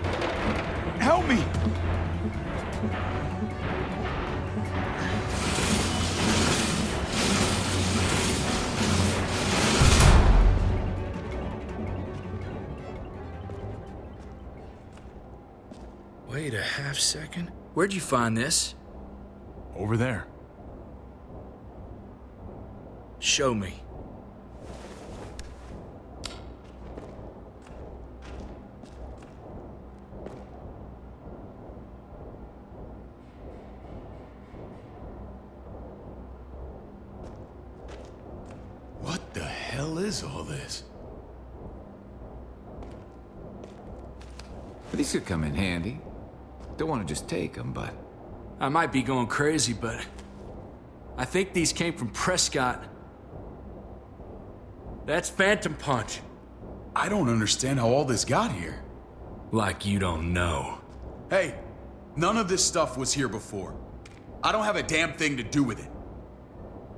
Help me! Wait a half second. Where'd you find this? Over there. Show me. What the hell is all this? These could come in handy. Don't want to just take them, but... I might be going crazy, but... I think these came from Prescott. That's Phantom Punch. I don't understand how all this got here. Like you don't know. Hey, none of this stuff was here before. I don't have a damn thing to do with it.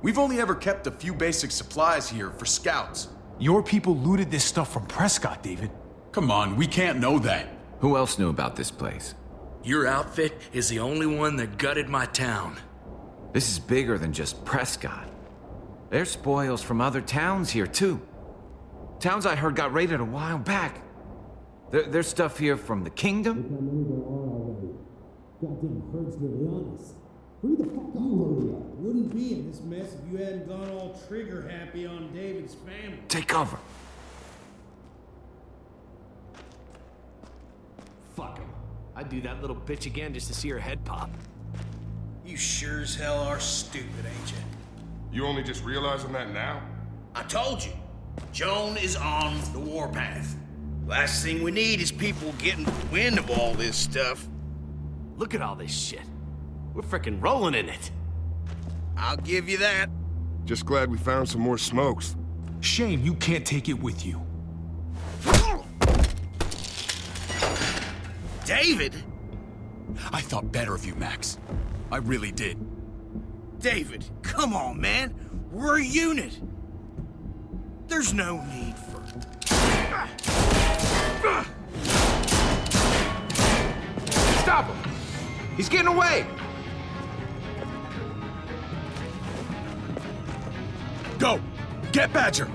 We've only ever kept a few basic supplies here for scouts. Your people looted this stuff from Prescott, David. Come on, we can't know that. Who else knew about this place? Your outfit is the only one that gutted my town. This is bigger than just Prescott. There's spoils from other towns here, too. Towns I heard got raided a while back. There's stuff here from the kingdom. Goddamn herd's nearly on us. Hurry the fuck up. Wouldn't be in this mess if you hadn't gone all trigger happy on David's family. Take cover. Fuck him. I'd do that little bitch again just to see her head pop. You sure as hell are stupid, ain't you? You only just realizing that now? I told you. Joan is on the warpath. Last thing we need is people getting wind of all this stuff. Look at all this shit. We're frickin' rolling in it. I'll give you that. Just glad we found some more smokes. Shame you can't take it with you. David? I thought better of you, Max. I really did. David, come on, man. We're a unit. There's no need for... Stop him! He's getting away! Go! Get Badger!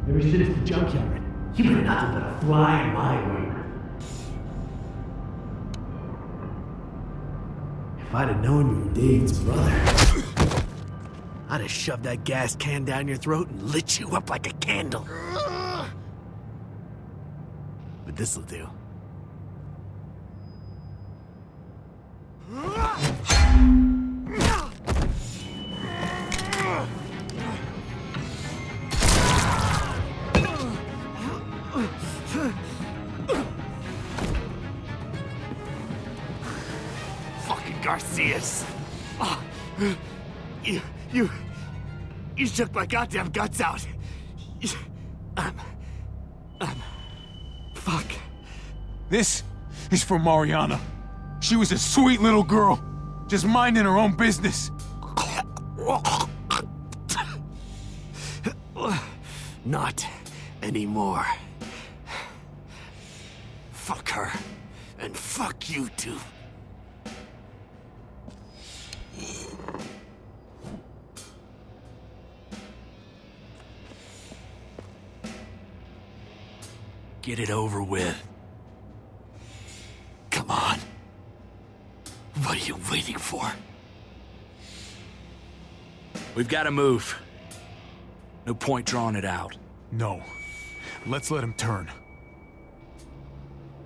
Ever since the junkyard, you've been nothing but a fly in my wing. If I'd have known you were David's brother, I'd have shoved that gas can down your throat and lit you up like a candle. But this'll do. Garcias. Oh, you shook my goddamn guts out. Fuck. This is for Mariana. She was a sweet little girl, just minding her own business. Not anymore. Fuck her, and fuck you too. Get it over with. Come on. What are you waiting for? We've got to move. No point drawing it out. No. Let's let him turn.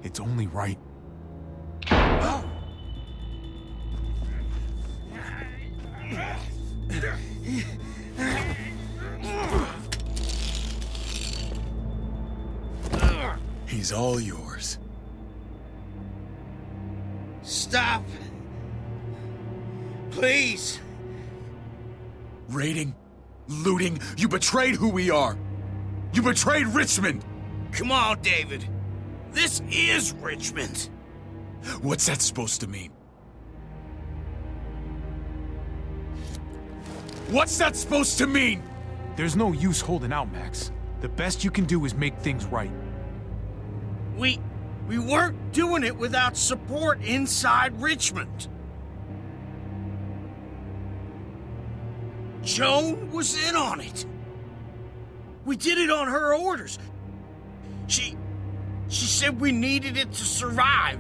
It's only right. He's all yours. Stop! Please! Raiding, looting, you betrayed who we are! You betrayed Richmond! Come on, David. This is Richmond. What's that supposed to mean? What's that supposed to mean? There's no use holding out, Max. The best you can do is make things right. We weren't doing it without support inside Richmond. Joan was in on it. We did it on her orders. She said we needed it to survive.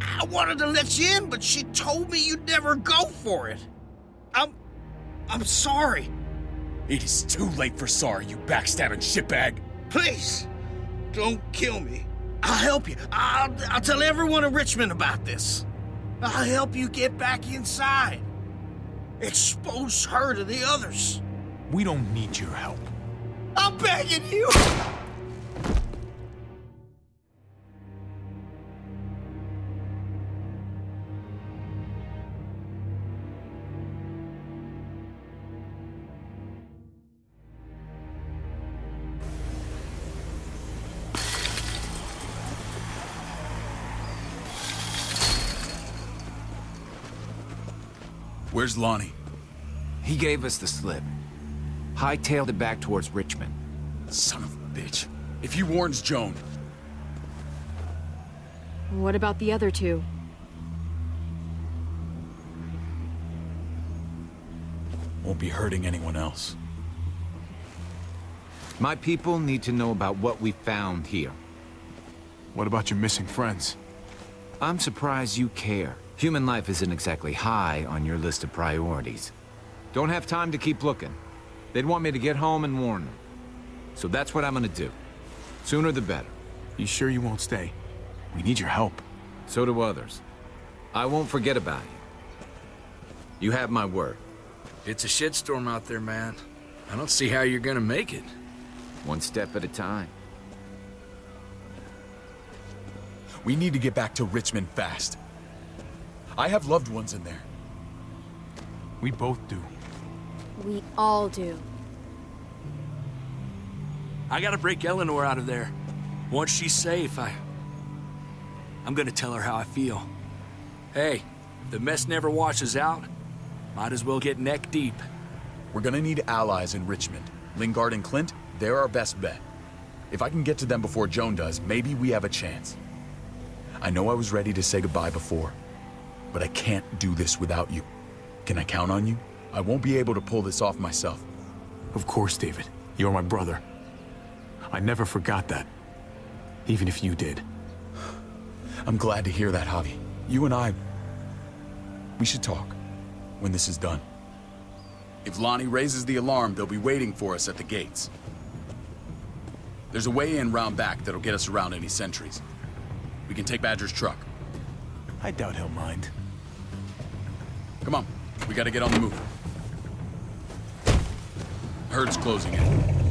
I wanted to let you in, but she told me you'd never go for it. I'm sorry. It is too late for sorry, you backstabbing shitbag. Please, don't kill me. I'll help you. I'll tell everyone in Richmond about this. I'll help you get back inside. Expose her to the others. We don't need your help. I'm begging you! Where's Lonnie? He gave us the slip. Hightailed it back towards Richmond. Son of a bitch. If he warns Joan... What about the other two? Won't be hurting anyone else. My people need to know about what we found here. What about your missing friends? I'm surprised you care. Human life isn't exactly high on your list of priorities. Don't have time to keep looking. They'd want me to get home and warn them. So that's what I'm gonna do. Sooner the better. You sure you won't stay? We need your help. So do others. I won't forget about you. You have my word. It's a shitstorm out there, man. I don't see how you're gonna make it. One step at a time. We need to get back to Richmond fast. I have loved ones in there. We both do. We all do. I gotta break Eleanor out of there. Once she's safe, I'm gonna tell her how I feel. Hey, if the mess never washes out, might as well get neck deep. We're gonna need allies in Richmond. Lingard and Clint, they're our best bet. If I can get to them before Joan does, maybe we have a chance. I know I was ready to say goodbye before, but I can't do this without you. Can I count on you? I won't be able to pull this off myself. Of course, David. You're my brother. I never forgot that. Even if you did. I'm glad to hear that, Javi. You and I... we should talk when this is done. If Lonnie raises the alarm, they'll be waiting for us at the gates. There's a way in round back that'll get us around any sentries. We can take Badger's truck. I doubt he'll mind. Come on, we gotta get on the move. Herd's closing in.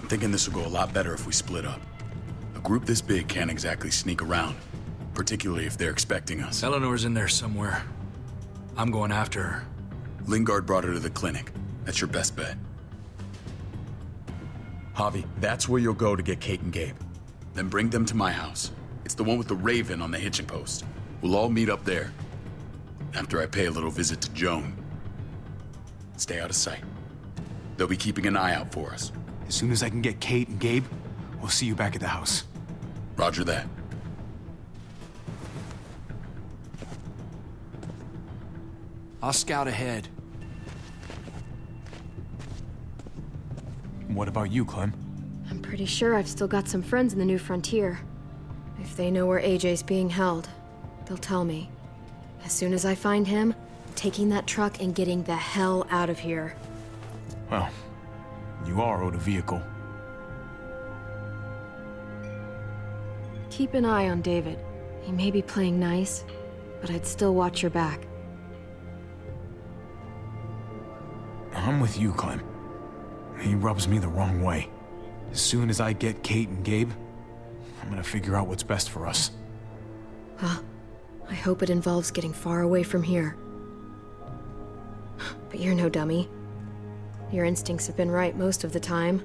I'm thinking this will go a lot better if we split up. A group this big can't exactly sneak around, particularly if they're expecting us. Eleanor's in there somewhere. I'm going after her. Lingard brought her to the clinic. That's your best bet. Javi, that's where you'll go to get Kate and Gabe. Then bring them to my house. It's the one with the raven on the hitching post. We'll all meet up there. After I pay a little visit to Joan. Stay out of sight. They'll be keeping an eye out for us. As soon as I can get Kate and Gabe, we'll see you back at the house. Roger that. I'll scout ahead. What about you, Clem? I'm pretty sure I've still got some friends in the New Frontier. If they know where AJ's being held, they'll tell me. As soon as I find him, I'm taking that truck and getting the hell out of here. Well, you are owed a vehicle. Keep an eye on David. He may be playing nice, but I'd still watch your back. I'm with you, Clem. He rubs me the wrong way. As soon as I get Kate and Gabe, I'm gonna figure out what's best for us. Well, I hope it involves getting far away from here. But you're no dummy. Your instincts have been right most of the time.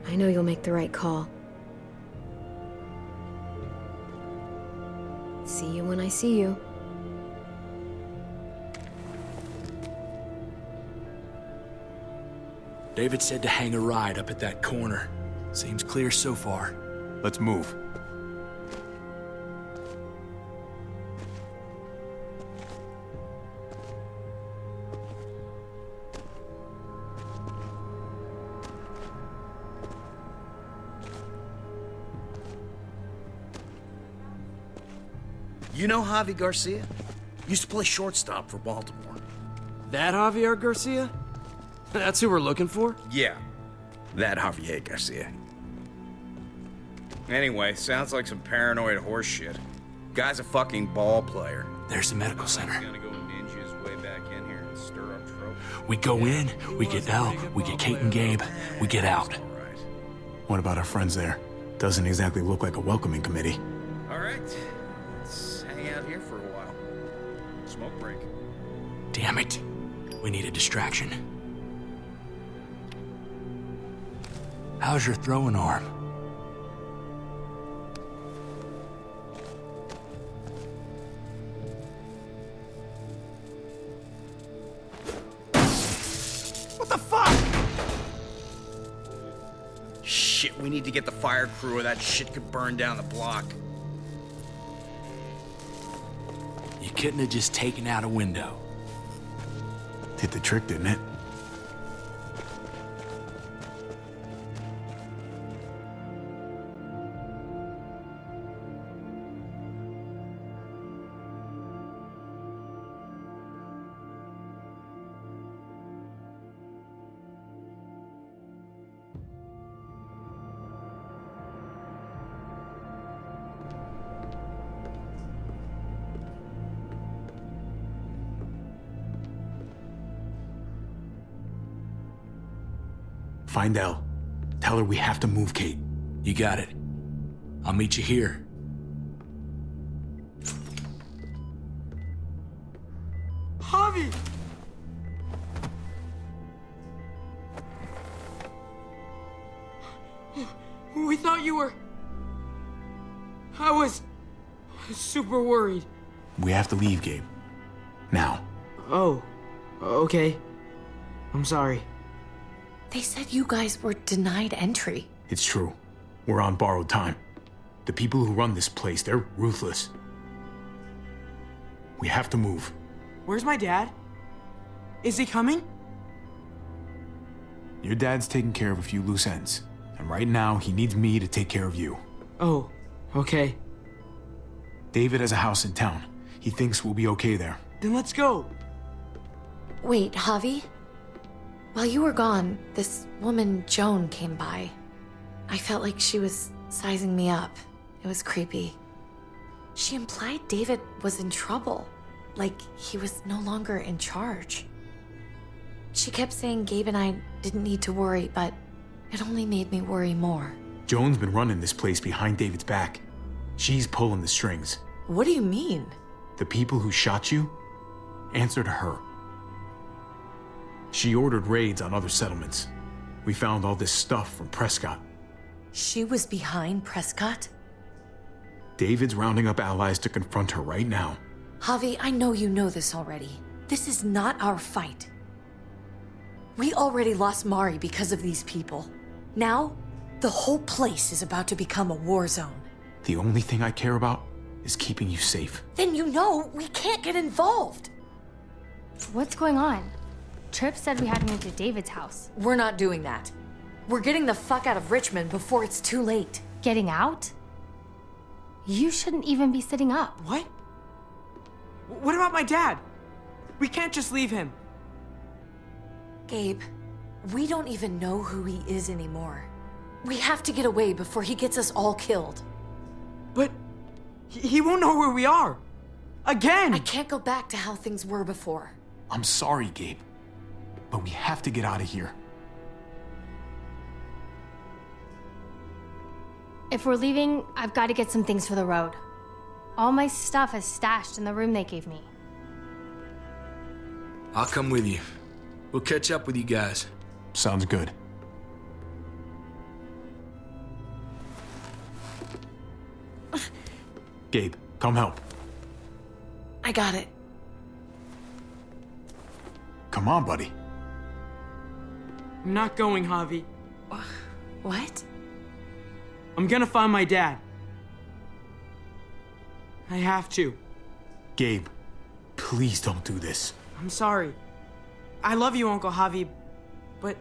I know you'll make the right call. See you when I see you. David said to hang a ride up at that corner. Seems clear so far. Let's move. You know Javi Garcia? Used to play shortstop for Baltimore. That Javier Garcia? That's who we're looking for? Yeah, that Javier Garcia. Anyway, sounds like some paranoid horse shit. Guy's a fucking ball player. There's the medical center. He's gonna go ninja his way back in here and stir up trouble. We go in, we get Elle, we get Kate and Gabe, we get out. What about our friends there? Doesn't exactly look like a welcoming committee. All right, let's hang out here for a while. Smoke break. Damn it. We need a distraction. How's your throwing arm? What the fuck? Shit, we need to get the fire crew or that shit could burn down the block. You couldn't have just taken out a window. Hit the trick, didn't it? Find Elle. Tell her we have to move Kate. You got it. I'll meet you here. Javi! We thought you were... I was super worried. We have to leave, Gabe. Now. Oh, okay. I'm sorry. They said you guys were denied entry. It's true. We're on borrowed time. The people who run this place, they're ruthless. We have to move. Where's my dad? Is he coming? Your dad's taking care of a few loose ends. And right now, he needs me to take care of you. Oh, okay. David has a house in town. He thinks we'll be okay there. Then let's go. Wait, Javi? While you were gone, this woman, Joan, came by. I felt like she was sizing me up. It was creepy. She implied David was in trouble, like he was no longer in charge. She kept saying Gabe and I didn't need to worry, but it only made me worry more. Joan's been running this place behind David's back. She's pulling the strings. What do you mean? The people who shot you answer to her. She ordered raids on other settlements. We found all this stuff from Prescott. She was behind Prescott? David's rounding up allies to confront her right now. Javi, I know you know this already. This is not our fight. We already lost Mari because of these people. Now, the whole place is about to become a war zone. The only thing I care about is keeping you safe. Then you know we can't get involved. What's going on? Tripp said we had to move to David's house. We're not doing that. We're getting the fuck out of Richmond before it's too late. Getting out? You shouldn't even be sitting up. What? What about my dad? We can't just leave him. Gabe, we don't even know who he is anymore. We have to get away before he gets us all killed. But he won't know where we are. Again! I can't go back to how things were before. I'm sorry, Gabe. But we have to get out of here. If we're leaving, I've got to get some things for the road. All my stuff is stashed in the room they gave me. I'll come with you. We'll catch up with you guys. Sounds good. Gabe, come help. I got it. Come on, buddy. I'm not going, Javi. What? I'm gonna find my dad. I have to. Gabe, please don't do this. I'm sorry. I love you, Uncle Javi, but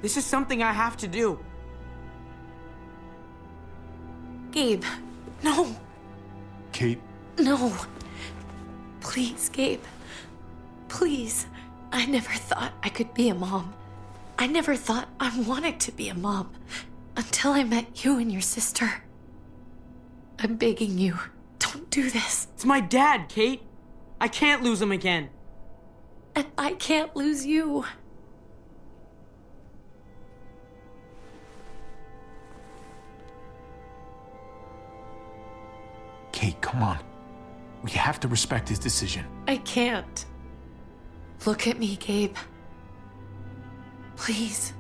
this is something I have to do. Gabe, no. Kate. No. Please, Gabe. Please. I never thought I could be a mom. I never thought I wanted to be a mom until I met you and your sister. I'm begging you, don't do this. It's my dad, Kate. I can't lose him again. And I can't lose you. Kate, come on. We have to respect his decision. I can't. Look at me, Gabe. Please.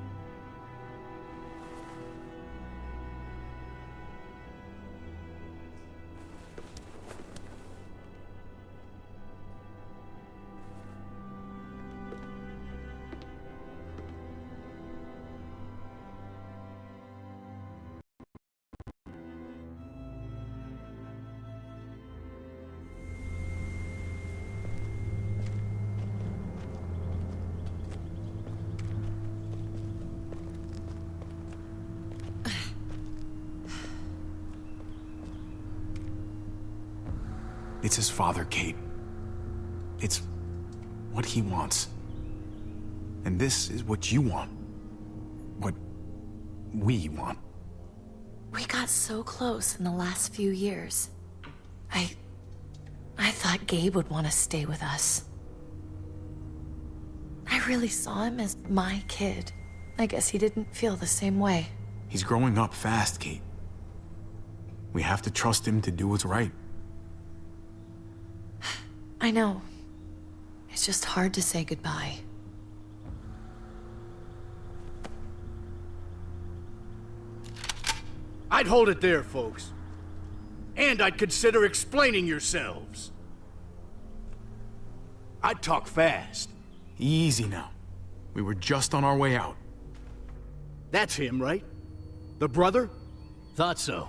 It's his father, Kate. It's what he wants. And this is what you want. What we want. We got so close in the last few years. I thought Gabe would want to stay with us. I really saw him as my kid. I guess he didn't feel the same way. He's growing up fast, Kate. We have to trust him to do what's right. I know. It's just hard to say goodbye. I'd hold it there, folks. And I'd consider explaining yourselves. I'd talk fast. Easy now. We were just on our way out. That's him, right? The brother? Thought so.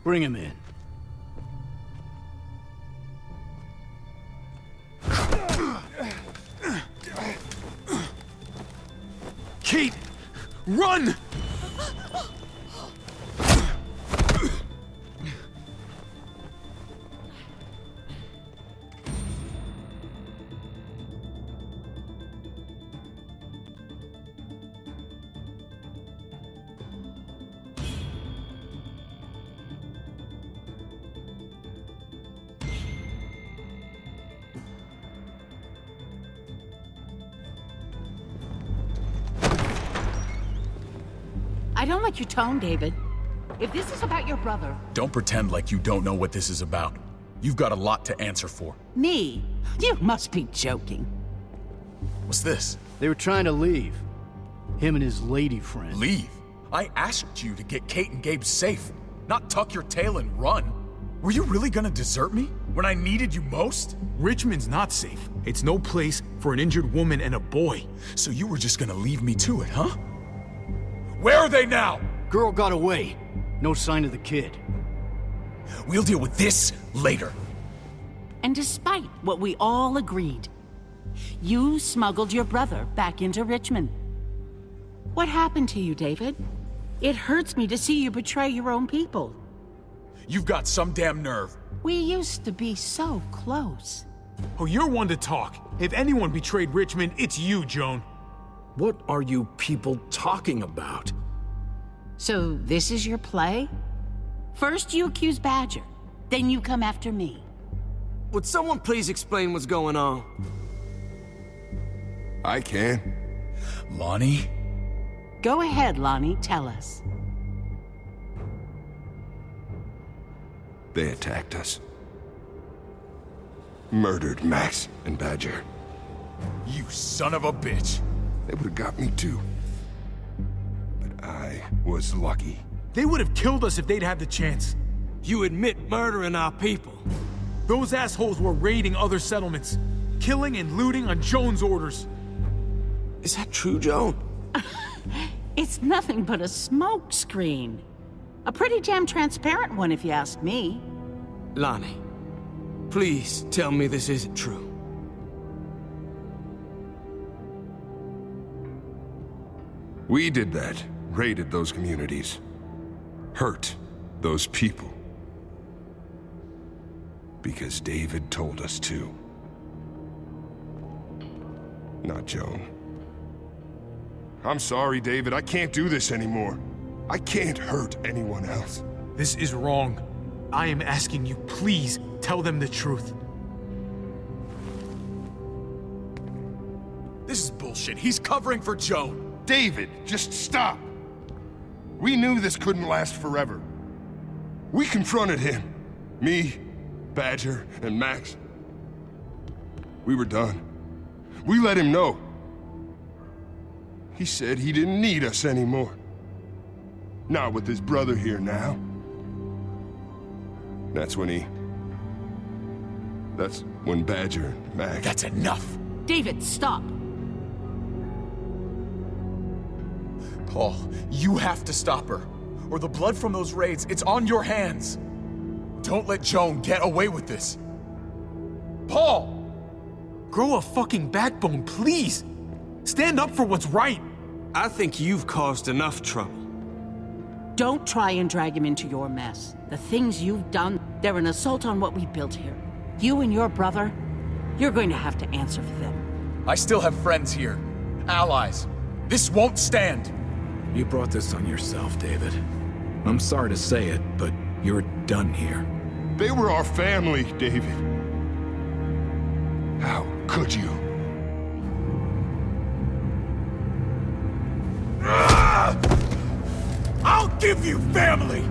Bring him in. Kate! Run! I don't like your tone, David. If this is about your brother... Don't pretend like you don't know what this is about. You've got a lot to answer for. Me? You must be joking. What's this? They were trying to leave. Him and his lady friend. Leave? I asked you to get Kate and Gabe safe, not tuck your tail and run. Were you really gonna desert me when I needed you most? Richmond's not safe. It's no place for an injured woman and a boy. So you were just gonna leave me to it, huh? Where are they now? Girl got away. No sign of the kid. We'll deal with this later. And despite what we all agreed, you smuggled your brother back into Richmond. What happened to you, David? It hurts me to see you betray your own people. You've got some damn nerve. We used to be so close. Oh, you're one to talk. If anyone betrayed Richmond, it's you, Joan. What are you people talking about? So this is your play? First you accuse Badger, then you come after me. Would someone please explain what's going on? I can. Lonnie? Go ahead, Lonnie, tell us. They attacked us. Murdered Max and Badger. You son of a bitch! They would have got me too. But I was lucky. They would have killed us if they'd had the chance. You admit murdering our people. Those assholes were raiding other settlements, killing and looting on Joan's orders. Is that true, Joan? It's nothing but a smoke screen. A pretty damn transparent one, if you ask me. Lonnie, please tell me this isn't true. We did that. Raided those communities. Hurt those people. Because David told us to. Not Joan. I'm sorry, David. I can't do this anymore. I can't hurt anyone else. This is wrong. I am asking you, please tell them the truth. This is bullshit. He's covering for Joan. David, just stop. We knew this couldn't last forever. We confronted him. Me, Badger, and Max. We were done. We let him know. He said he didn't need us anymore. Not with his brother here now. That's when Badger and Max... That's enough! David, stop! Paul, you have to stop her. Or the blood from those raids, it's on your hands. Don't let Joan get away with this. Paul! Grow a fucking backbone, please! Stand up for what's right! I think you've caused enough trouble. Don't try and drag him into your mess. The things you've done, they're an assault on what we built here. You and your brother, you're going to have to answer for them. I still have friends here. Allies. This won't stand. You brought this on yourself, David. I'm sorry to say it, but you're done here. They were our family, David. How could you? I'll give you family!